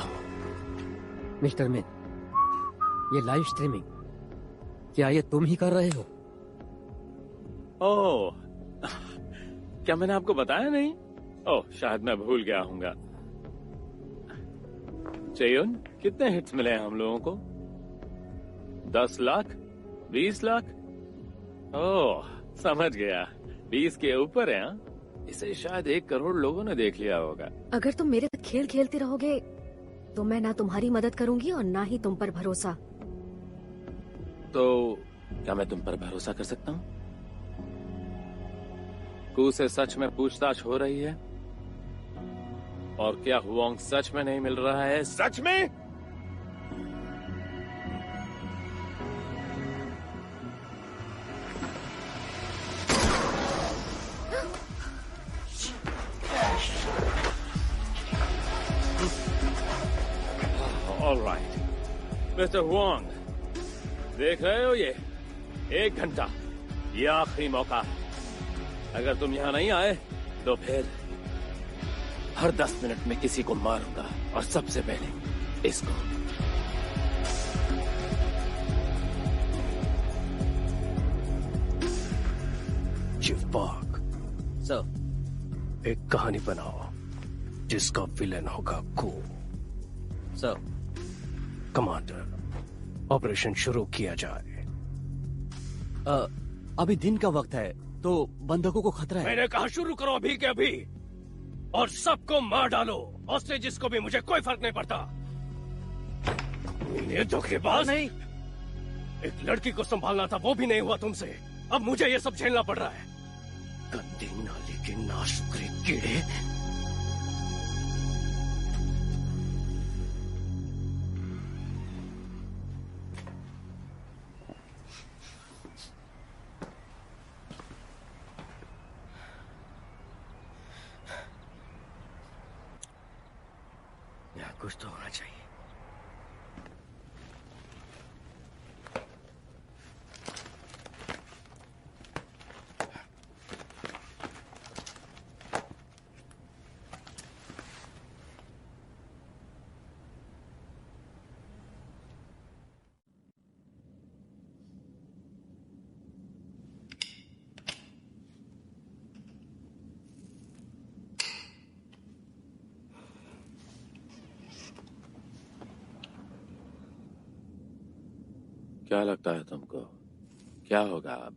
मिस्टर मिन, ये लाइव स्ट्रीमिंग क्या ये तुम ही कर रहे हो? ओह, क्या मैंने आपको बताया नहीं? ओह, शायद मैं भूल गया हूँगा। चेयुन, कितने हिट्स मिले हैं हम लोगों को? 10 लाख? 20 लाख? ओह, समझ गया, 20 के ऊपर है। हाँ? इसे शायद 1 करोड़ लोगों ने देख लिया होगा। अगर तुम मेरे साथ खेल खेलते रहोगे तो मैं ना तुम्हारी मदद करूंगी और ना ही तुम पर भरोसा। तो क्या मैं तुम पर भरोसा कर सकता हूँ? कू से सच में पूछताछ हो रही है? और क्या हुआंग सच में नहीं मिल रहा है? सच में? ऑलराइट, मिस्टर हुआंग, देख रहे हो ये 1 घंटा, ये आखिरी मौका है। अगर तुम यहाँ नहीं आए तो फिर हर 10 मिनट में किसी को मारूंगा, और सबसे पहले इसको। चीफ पार्क सर, एक कहानी बनाओ जिसका विलेन होगा कू। सर, कमांडर, ऑपरेशन शुरू किया जाए। अभी दिन का वक्त है तो बंधकों को खतरा है। मैंने कहा शुरू करो अभी के अभी, और सबको मार डालो। हॉस्टेजेस को भी मुझे कोई फर्क नहीं पड़ता। इन्हें धोखेबाज नहीं, एक लड़की को संभालना था, वो भी नहीं हुआ तुमसे। अब मुझे ये सब झेलना पड़ रहा है। गंदे नाले के नाशुक्रे कीड़े। यहाँ कुछ तो होना चाहिए। क्या लगता है तुमको क्या होगा अब?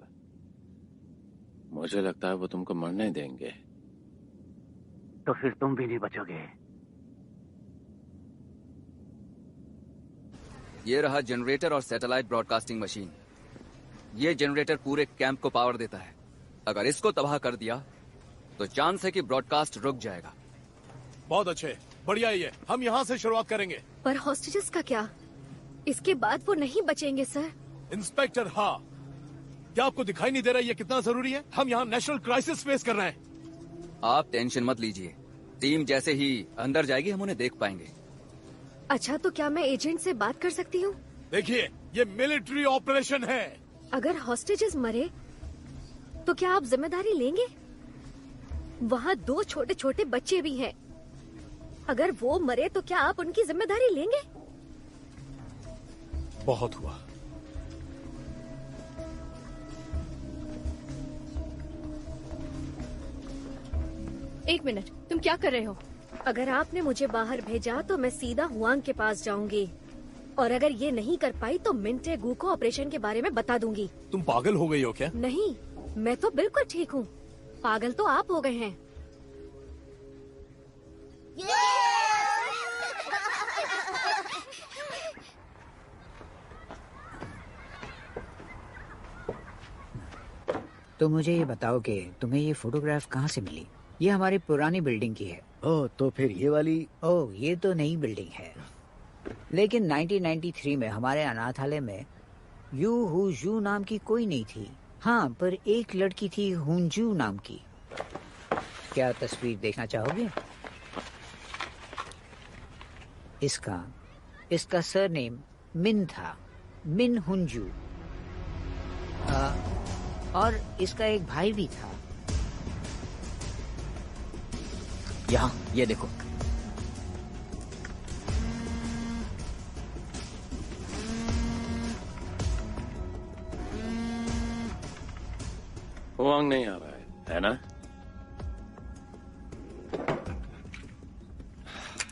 मुझे लगता है वो तुमको मरने देंगे। तो फिर तुम भी नहीं बचोगे। ये रहा जनरेटर और सैटेलाइट ब्रॉडकास्टिंग मशीन। ये जनरेटर पूरे कैंप को पावर देता है। अगर इसको तबाह कर दिया तो चांस है कि ब्रॉडकास्ट रुक जाएगा। बहुत अच्छे, बढ़िया ही है। हम यहाँ से शुरुआत करेंगे। पर हॉस्टेजेस का क्या? इसके बाद वो नहीं बचेंगे सर। इंस्पेक्टर, हाँ, क्या आपको दिखाई नहीं दे रहा है ये कितना जरूरी है? हम यहाँ नेशनल क्राइसिस फेस कर रहे हैं। आप टेंशन मत लीजिए, टीम जैसे ही अंदर जाएगी हम उन्हें देख पाएंगे। अच्छा, तो क्या मैं एजेंट से बात कर सकती हूँ? देखिए, ये मिलिट्री ऑपरेशन है। अगर हॉस्टेजेस मरे तो क्या आप जिम्मेदारी लेंगे? वहाँ 2 छोटे छोटे बच्चे भी हैं। अगर वो मरे तो क्या आप उनकी जिम्मेदारी लेंगे? बहुत हुआ। एक मिनट, तुम क्या कर रहे हो? अगर आपने मुझे बाहर भेजा तो मैं सीधा हुआंग के पास जाऊंगी, और अगर ये नहीं कर पाई तो मिंटे गू को ऑपरेशन के बारे में बता दूंगी। तुम पागल हो गई हो क्या? नहीं, मैं तो बिल्कुल ठीक हूँ। पागल तो आप हो गए हैं। तो मुझे ये बताओ कि तुम्हें ये फोटोग्राफ कहाँ से मिली? ये हमारी पुरानी बिल्डिंग की है। ओह, तो फिर ये वाली? ओह, ये तो नई बिल्डिंग है। लेकिन 1993 में हमारे अनाथालय में यू हुजू नाम की कोई नहीं थी। हाँ, पर एक लड़की थी हुंजू नाम की। क्या तस्वीर देखना चाहोगे? इसका सरनेम मिन था, मिन हुंजू। और इसका एक भाई भी था। यहाँ ये देखो। हुआंग नहीं आ रहा है ना?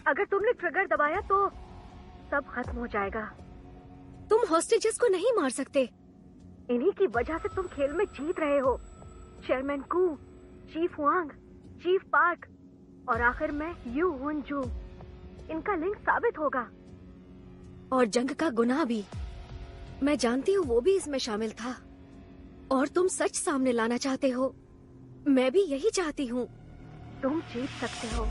अगर तुमने ट्रिगर दबाया तो सब खत्म हो जाएगा। तुम हॉस्टेजेस को नहीं मार सकते। इन्हीं की वजह से तुम खेल में जीत रहे हो। चेयरमैन कू, चीफ हुआंग, चीफ पार्क और आखिर में यू हुंजू। इनका लिंक साबित होगा। और जंग का गुनाह भी। मैं जानती हूँ वो भी इसमें शामिल था। और तुम सच सामने लाना चाहते हो। मैं भी यही चाहती हूँ। तुम जीत सकते हो।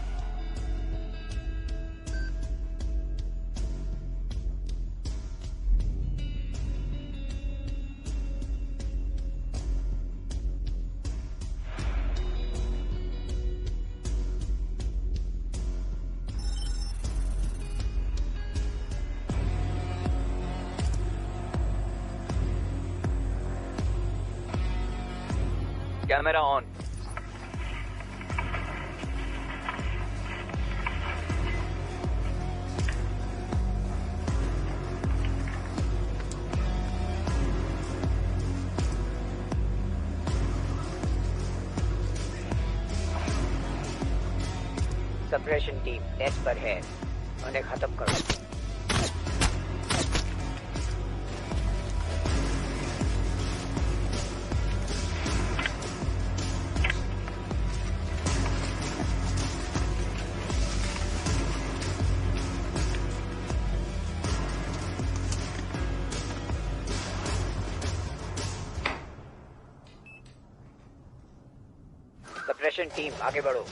Camera on. Suppression team net पर है, उन्हें खत्म करो। सप्रेशन टीम आगे बढ़ो।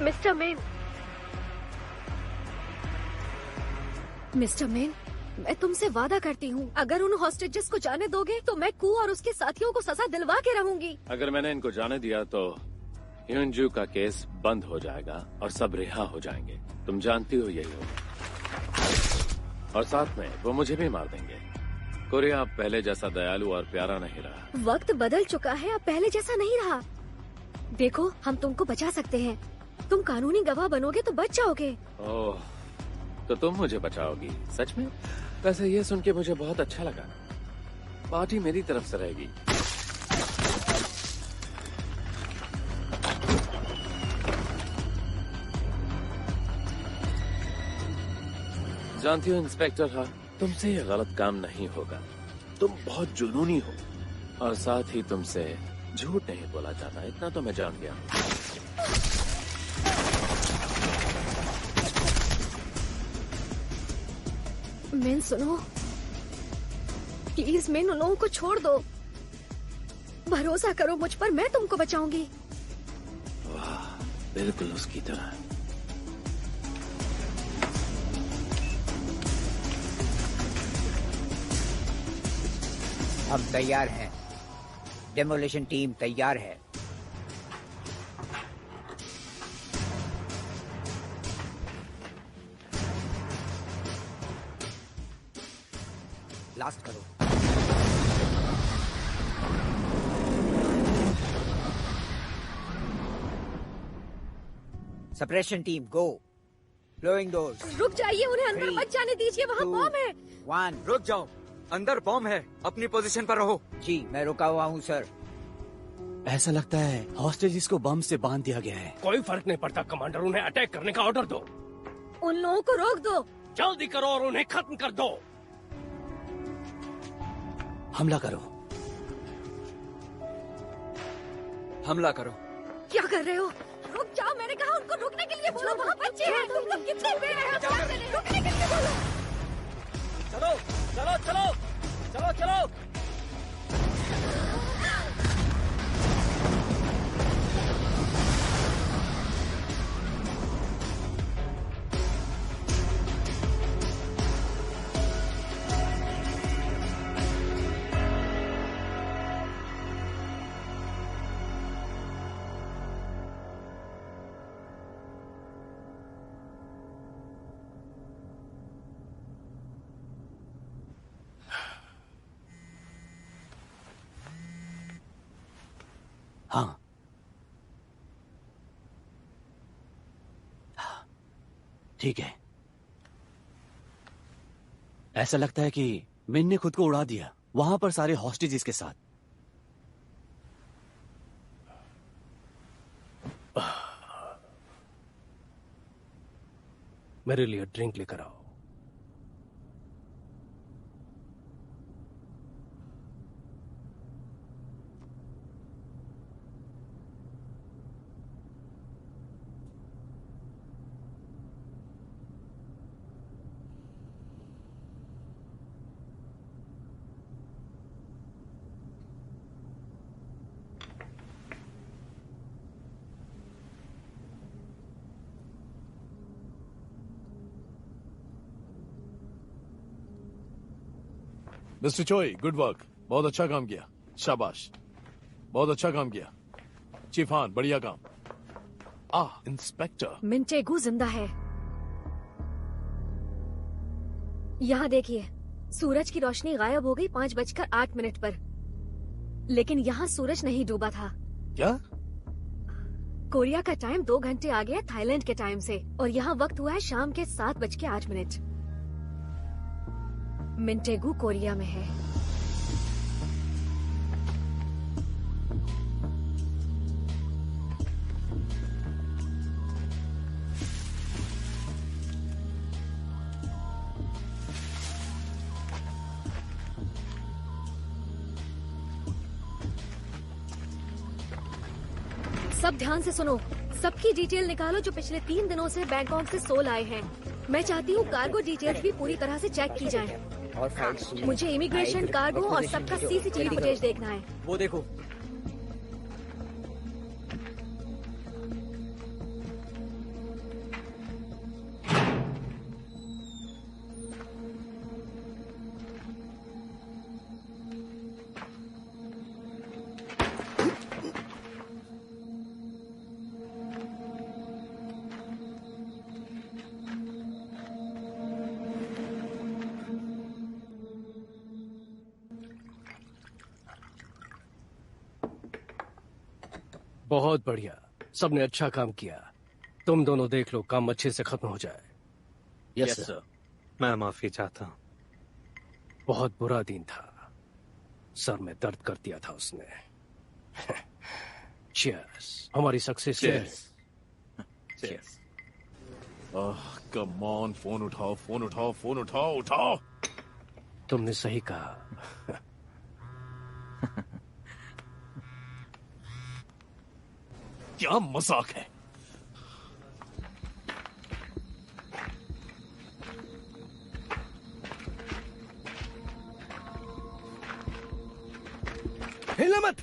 मिस्टर मेन, मिस्टर मेन, मैं तुमसे वादा करती हूँ, अगर उन हॉस्टेजेस को जाने दोगे तो मैं कू और उसके साथियों को सजा दिलवा के रहूंगी। अगर मैंने इनको जाने दिया तो ह्यूनजू का केस बंद हो जाएगा और सब रिहा हो जाएंगे। तुम जानती हो यही होगा। और साथ में वो मुझे भी मार देंगे। कोरिया अब पहले जैसा दयालु और प्यारा नहीं रहा। वक्त बदल चुका है, अब पहले जैसा नहीं रहा। देखो, हम तुमको बचा सकते हैं। तुम कानूनी गवाह बनोगे तो बच जाओगे। ओह, तो तुम मुझे बचाओगी? सच में? वैसे ये सुन के मुझे बहुत अच्छा लगा। पार्टी मेरी तरफ से रहेगी। जानती हो इंस्पेक्टर, हाँ, तुमसे ये गलत काम नहीं होगा। तुम बहुत जुनूनी हो और साथ ही तुमसे झूठ नहीं बोला जाता, इतना तो मैं जान गया। मेन सुनो, प्लीज मेन, उन लोगों को छोड़ दो। भरोसा करो मुझ पर, मैं तुमको बचाऊंगी। वाह, बिल्कुल उसकी तरह। हम तैयार हैं। डेमोलिशन टीम तैयार है। लास्ट करो। Suppression team go. Flowing doors. रुक जाइए, उन्हें अंदर मत जाने दीजिए, वहाँ बॉम्ब है। 1 रुक जाओ, अंदर बॉम्ब है, अपनी पोजीशन पर रहो। जी, मैं रुका हुआ हूँ सर। ऐसा लगता है हॉस्टेजेस को बम से बांध दिया गया है। कोई फर्क नहीं पड़ता कमांडर, उन्हें अटैक करने का ऑर्डर दो। उन लोगों को रोक दो। जल्दी करो और उन्हें खत्म कर दो। हमला करो। हमला करो। क्या कर रहे हो? रुक जाओ, मैंने कहा उनको रुकने के लिए बोलो, वहाँ बच्चे हैं। तुम लोग कितने बेवकूफ हो, रुकने के लिए बोलो। चलो चलो चलो चलो चलो। हाँ, ठीक है। ऐसा लगता है कि मिन ने खुद को उड़ा दिया, वहां पर सारे हॉस्टेजेस के साथ। मेरे लिए ड्रिंक लेकर आओ। मिस्टर चोई, गुड वर्क। बहुत अच्छा काम किया, शाबाश। बहुत अच्छा काम किया। चीफ हान, बढ़िया काम। इंस्पेक्टर मिंटेगू जिंदा है। यहाँ देखिए, सूरज की रोशनी गायब हो गई 5:08 पर, लेकिन यहाँ सूरज नहीं डूबा था। क्या? कोरिया का टाइम 2 घंटे आगे है थाईलैंड के टाइम से, और यहाँ वक्त हुआ है शाम के 7:08। मिंटेगू कोरिया में है। सब ध्यान से सुनो, सबकी डिटेल निकालो जो पिछले 3 दिनों से बैंकॉक से सोल आए हैं। मैं चाहती हूँ कार्गो डिटेल्स भी पूरी तरह से चेक की जाए। और फाइल्स मुझे इमिग्रेशन, कार्गो और सबका सीसीटीवी फुटेज देखना है। वो देखो। बहुत बढ़िया, सबने अच्छा काम किया। तुम दोनों देख लो काम अच्छे से खत्म हो जाए। Yes sir. मैं माफी चाहता हूँ। बहुत बुरा दिन था, सर में दर्द कर दिया था उसने। चीयर्स, हमारी success. Cheers. Come on, phone उठाओ, फोन उठाओ, फोन उठाओ, उठाओ। तुमने सही कहा। क्या मजाक है। हिलना मत।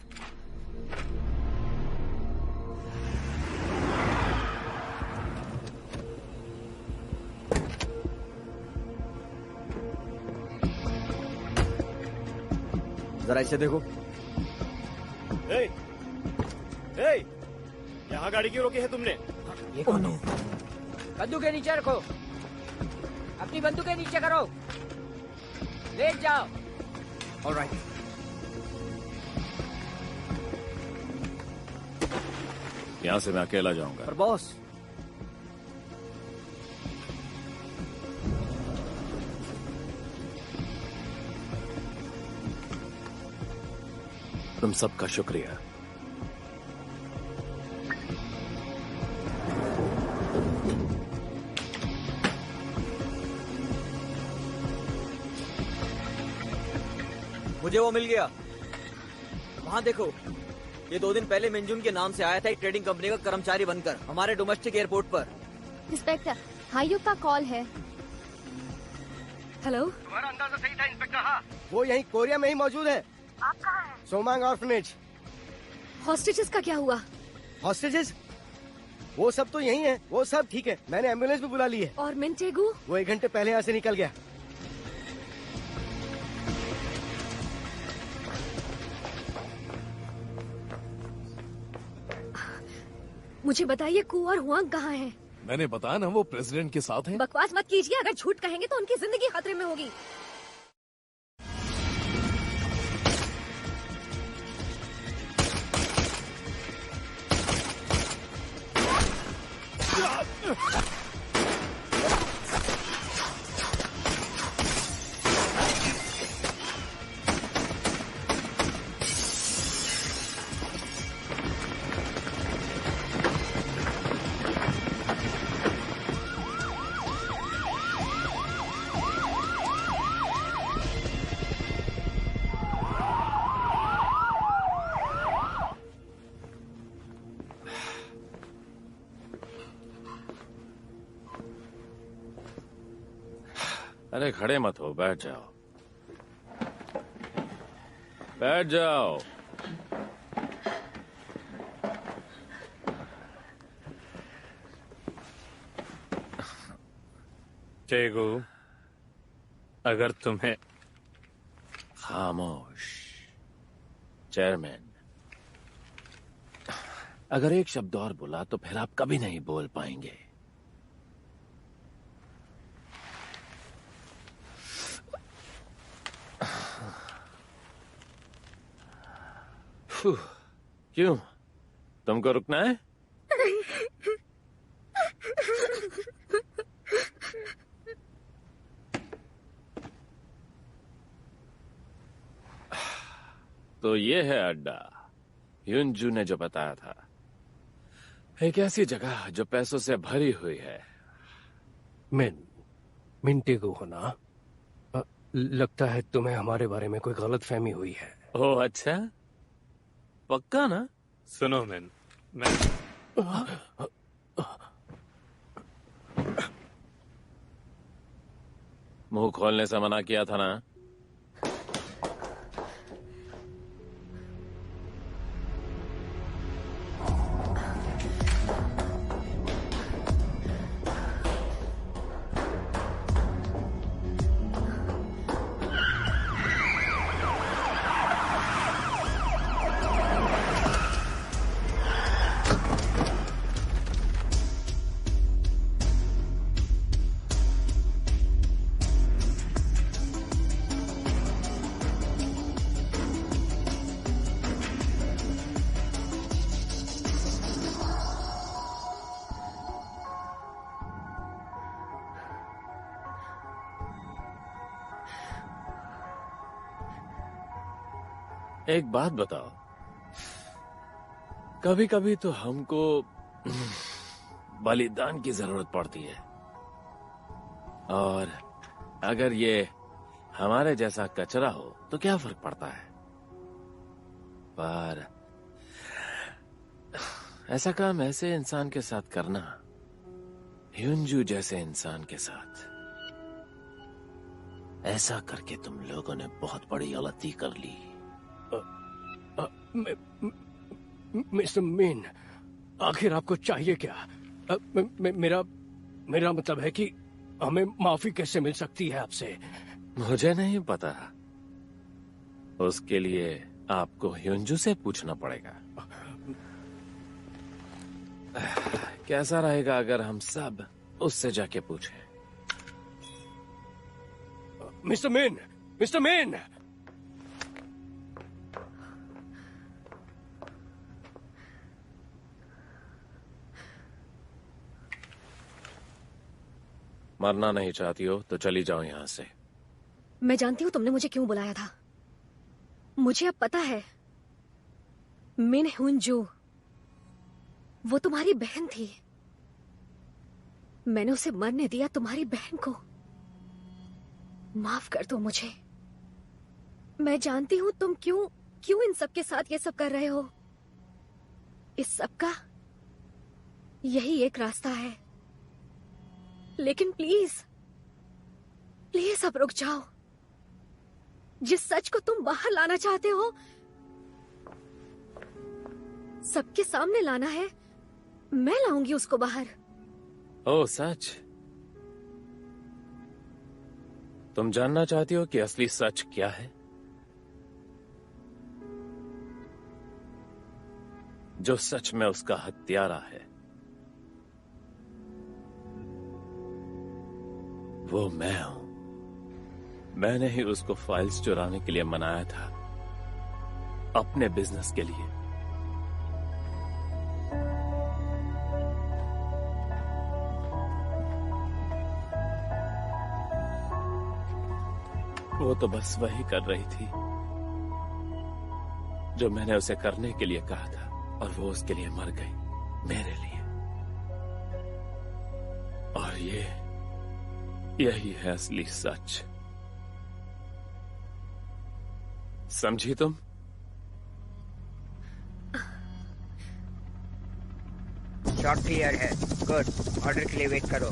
जरा इसे देखो। यहाँ गाड़ी क्यों रोकी है तुमने? ये कौन है? बंदूकें नीचे रखो, अपनी बंदूकें नीचे करो, लेट जाओ। ऑलराइट। यहाँ से मैं अकेला जाऊंगा। पर बॉस, तुम सबका शुक्रिया। मुझे वो मिल गया। वहाँ देखो, ये 2 दिन पहले मिंजुन के नाम से आया था एक ट्रेडिंग कंपनी का कर्मचारी बनकर हमारे डोमेस्टिक एयरपोर्ट पर। इंस्पेक्टर, हाईयूब का कॉल है। हेलो। तुम्हारा अंदाजा सही था इंस्पेक्टर। हाँ, वो यहीं कोरिया में ही मौजूद है। आप कहाँ हैं? सोमांग ऑर्फनेज। हॉस्टेजेस का क्या हुआ? हॉस्टेजेस? वो सब तो यही है, वो सब ठीक है। मैंने एम्बुलेंस भी बुला ली है। और मिंटेगू? वो 1 घंटे पहले यहाँ से निकल गया। मुझे बताइए, कू और हुआंग कहाँ हैं? मैंने बताया ना, वो प्रेसिडेंट के साथ हैं। बकवास मत कीजिए, अगर झूठ कहेंगे तो उनकी जिंदगी खतरे में होगी। अरे खड़े मत हो, बैठ जाओ, बैठ जाओ। टेगू, अगर तुम्हें खामोश चेयरमैन, अगर एक शब्द और बोला तो फिर आप कभी नहीं बोल पाएंगे। क्यों, तुमको रुकना है? तो ये है अड्डा, युनजू ने जो बताया था। एक ऐसी जगह जो पैसों से भरी हुई है। मिंटेगू हो ना? लगता है तुम्हें हमारे बारे में कोई गलत फहमी हुई है। ओह अच्छा, पक्का ना? सुनो मैं मुंह खोलने से मना किया था ना? एक बात बताओ, कभी कभी तो हमको बलिदान की जरूरत पड़ती है, और अगर ये हमारे जैसा कचरा हो तो क्या फर्क पड़ता है। पर ऐसा काम ऐसे इंसान के साथ करना, ह्युंजू जैसे इंसान के साथ, ऐसा करके तुम लोगों ने बहुत बड़ी गलती कर ली। मिस्टर मीन, आखिर आपको चाहिए क्या? मेरा मतलब है कि हमें माफी कैसे मिल सकती है आपसे? मुझे नहीं पता, उसके लिए आपको ह्युंजू से पूछना पड़ेगा। कैसा रहेगा अगर हम सब उससे जाके पूछें? Mister mean, mister mean! मरना नहीं चाहती हो तो चली जाओ यहां से। मैं जानती हूँ तुमने मुझे क्यों बुलाया था। मुझे अब पता है, मिन ह्युंजू वो तुम्हारी बहन थी। मैंने उसे मरने दिया, तुम्हारी बहन को। माफ कर दो मुझे। मैं जानती हूँ तुम क्यों इन सब के साथ ये सब कर रहे हो। इस सब का यही एक रास्ता है, लेकिन प्लीज प्लीज अब रुक जाओ। जिस सच को तुम बाहर लाना चाहते हो, सबके सामने लाना है, मैं लाऊंगी उसको बाहर। ओह सच? तुम जानना चाहती हो कि असली सच क्या है? जो सच में उसका हत्यारा है वो मैं हूं। मैंने ही उसको फाइल्स चुराने के लिए मनाया था, अपने बिजनेस के लिए। वो तो बस वही कर रही थी जो मैंने उसे करने के लिए कहा था, और वो उसके लिए मर गई, मेरे लिए। और यही है असली सच। समझी तुम? शॉट क्लियर है। गुड, ऑर्डर के लिए वेट करो।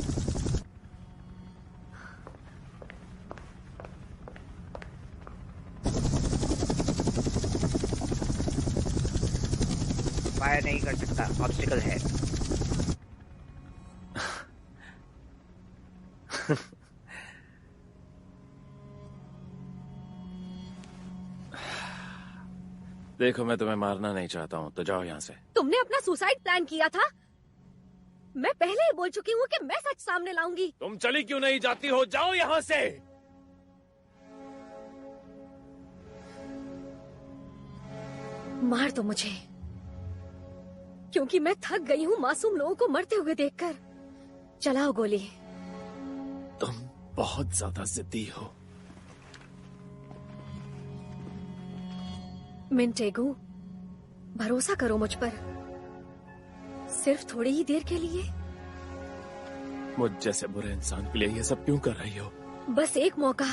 फायर नहीं कर सकता, ऑब्स्टिकल है। देखो, मैं तुम्हें मारना नहीं चाहता हूँ, तो जाओ यहाँ से। तुमने अपना सुसाइड प्लान किया था। मैं पहले ही बोल चुकी हूँ कि मैं सच सामने लाऊंगी। तुम चली क्यों नहीं जाती हो? जाओ यहाँ से। मार दो मुझे, क्योंकि मैं थक गई हूँ मासूम लोगों को मरते हुए देखकर। चलाओ गोली। तुम बहुत ज्यादा जिद्दी हो। मिनटेगू, भरोसा करो मुझ पर, सिर्फ थोड़ी ही देर के लिए। मुझ जैसे बुरे इंसान के लिए ये सब क्यों कर रही हो? बस एक मौका,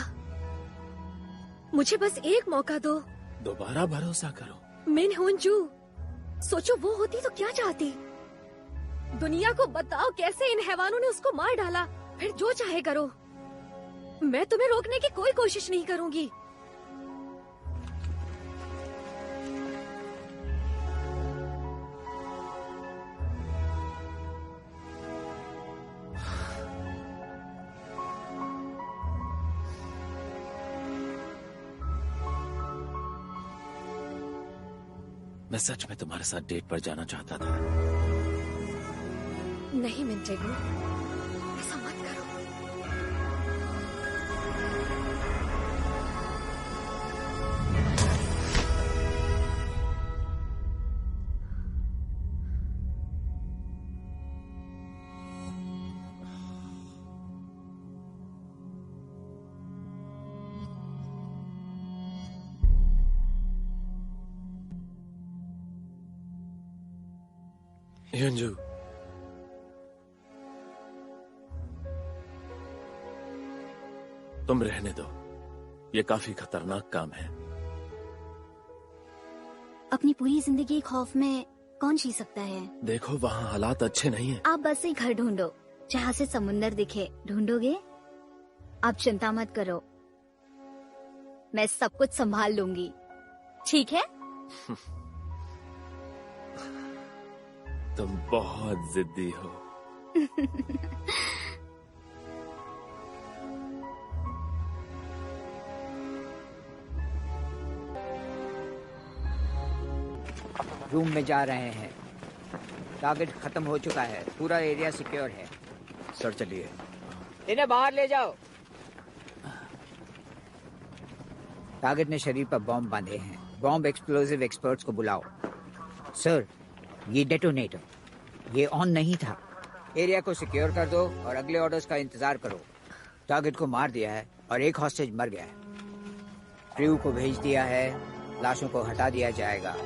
मुझे बस एक मौका दो। दोबारा भरोसा करो। मिन ह्युंजू, सोचो वो होती तो क्या चाहती। दुनिया को बताओ कैसे इन हैवानों ने उसको मार डाला। फिर जो चाहे करो, मैं तुम्हें रोकने की कोई कोशिश नहीं करूंगी। मैं सच में तुम्हारे साथ डेट पर जाना चाहता था। नहीं मिंटेगो, ऐसा मत करो। यंजू, तुम रहने दो, ये काफी खतरनाक काम है। अपनी पूरी जिंदगी खौफ में कौन जी सकता है? देखो वहाँ हालात अच्छे नहीं हैं। आप बस एक घर ढूंढो जहाँ से समुंदर दिखे। ढूंढोगे? आप चिंता मत करो, मैं सब कुछ संभाल लूंगी, ठीक है? तुम बहुत जिद्दी हो। रूम में जा रहे हैं। टारगेट खत्म हो चुका है, पूरा एरिया सिक्योर है। सर चलिए। इन्हें बाहर ले जाओ। टारगेट ने शरीर पर बॉम्ब बांधे हैं। बॉम्ब एक्सप्लोसिव एक्सपर्ट्स को बुलाओ। सर, ये डेटोनेटर, ये ऑन नहीं था। एरिया को सिक्योर कर दो और अगले ऑर्डर्स का इंतजार करो। टारगेट को मार दिया है और एक हॉस्टेज मर गया है। क्रू को भेज दिया है, लाशों को हटा दिया जाएगा।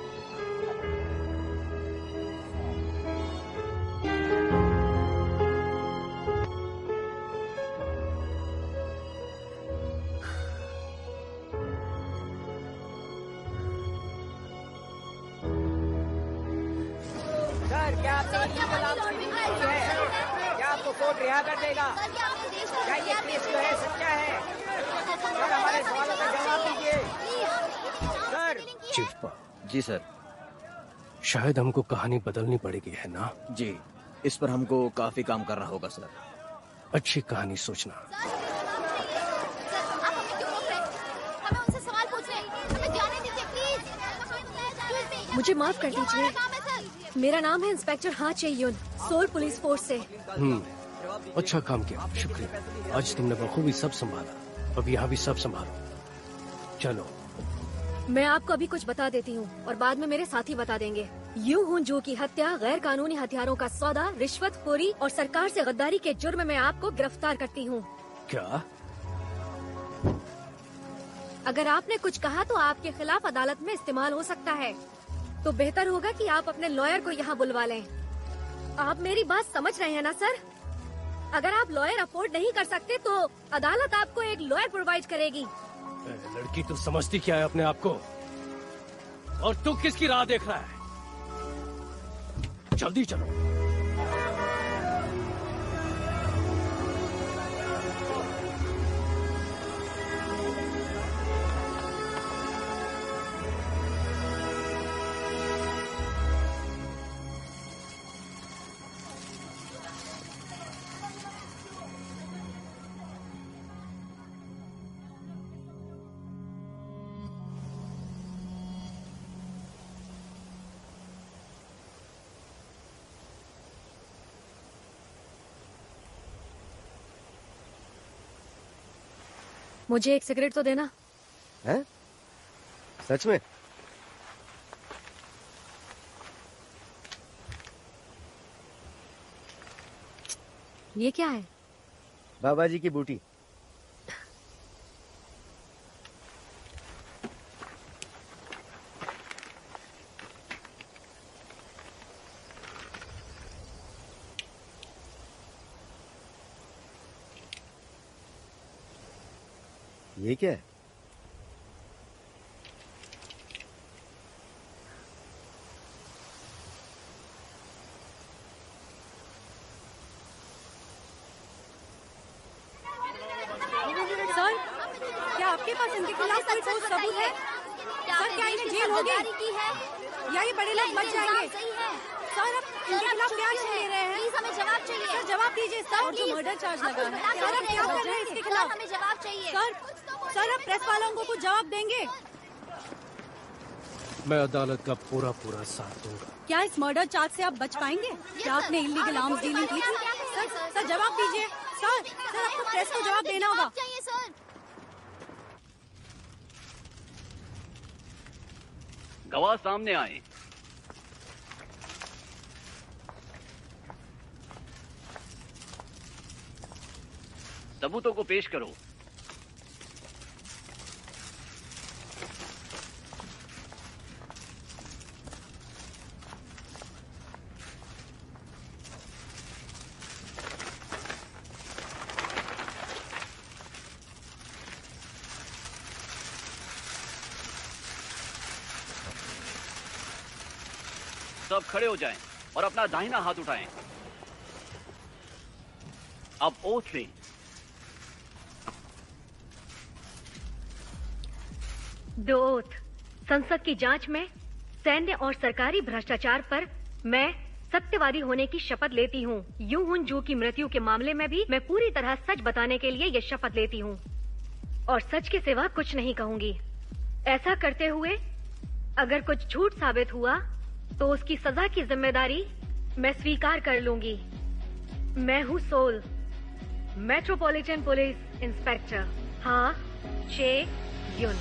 कोर्ट रिहा कर देगा। क्या ये केस जो है सच्चा है? सर, हमारे सवालों का जवाब दीजिए। सर। चीफ। जी सर। शायद हमको कहानी बदलनी पड़ेगी, है ना? जी, इस पर हमको काफी काम करना होगा सर। अच्छी कहानी सोचना। मुझे माफ कर दीजिए, मेरा नाम है इंस्पेक्टर हा चेयुन, सोल पुलिस फोर्स से। अच्छा काम किया, शुक्रिया। आज तुमने बखूबी सब संभाला, अब यहाँ भी सब संभालो। चलो। मैं आपको अभी कुछ बता देती हूँ और बाद में मेरे साथी बता देंगे। यू हुंजू की हत्या, गैर कानूनी हथियारों का सौदा, रिश्वतखोरी और सरकार से गद्दारी के जुर्म में आपको गिरफ्तार करती हूँ। क्या? अगर आपने कुछ कहा तो आपके खिलाफ अदालत में इस्तेमाल हो सकता है, तो बेहतर होगा कि आप अपने लॉयर को यहाँ बुलवा लें। आप मेरी बात समझ रहे हैं ना सर? अगर आप लॉयर अफोर्ड नहीं कर सकते तो अदालत आपको एक लॉयर प्रोवाइड करेगी। लड़की, तू समझती क्या है अपने आप को? और तू किसकी राह देख रहा है? जल्दी चलो। मुझे एक सिगरेट तो देना। हैं? सच में? ये क्या है? बाबा जी की बूटी। ये क्या है? पास इनके खिलाफ कोई ठोस सबूत है? सर क्या इन्हें जेल होगी या ये बड़े लोग बच जाएंगे? सर अब इनके खिलाफ क्या एक्शन ले रहे हैं? प्लीज हमें जवाब चाहिए। सर जवाब दीजिए सर। और जो मर्डर चार्ज लगा है सर अब क्या कर रहे हैं इसके खिलाफ? हमें जवाब चाहिए। सर अब प्रेस वालों को कुछ जवाब देंगे? मैं अदालत का पूरा साथ दूंगा। क्या इस मर्डर चार्ज से आप बच पाएंगे? क्या आपने इलीगल आर्म्स डीलिंग की थी? सर जवाब दीजिए। सर आपको प्रेस को जवाब देना होगा। चाहिए सर। गवाह सामने आए। सबूतों को पेश करो। सब खड़े हो जाएं और अपना दाहिना हाथ उठाएं। अब ओथ लें। दो ओथ। संसद की जांच में सैन्य और सरकारी भ्रष्टाचार पर मैं सत्यवादी होने की शपथ लेती हूँ। यू हुन जू की मृत्यु के मामले में भी मैं पूरी तरह सच बताने के लिए ये शपथ लेती हूँ और सच के सिवा कुछ नहीं कहूंगी। ऐसा करते हुए अगर कुछ झूठ साबित हुआ तो उसकी सजा की जिम्मेदारी मैं स्वीकार कर लूंगी। मैं हूँ सोल, मेट्रोपॉलिटन पुलिस इंस्पेक्टर। हाँ, चे युन।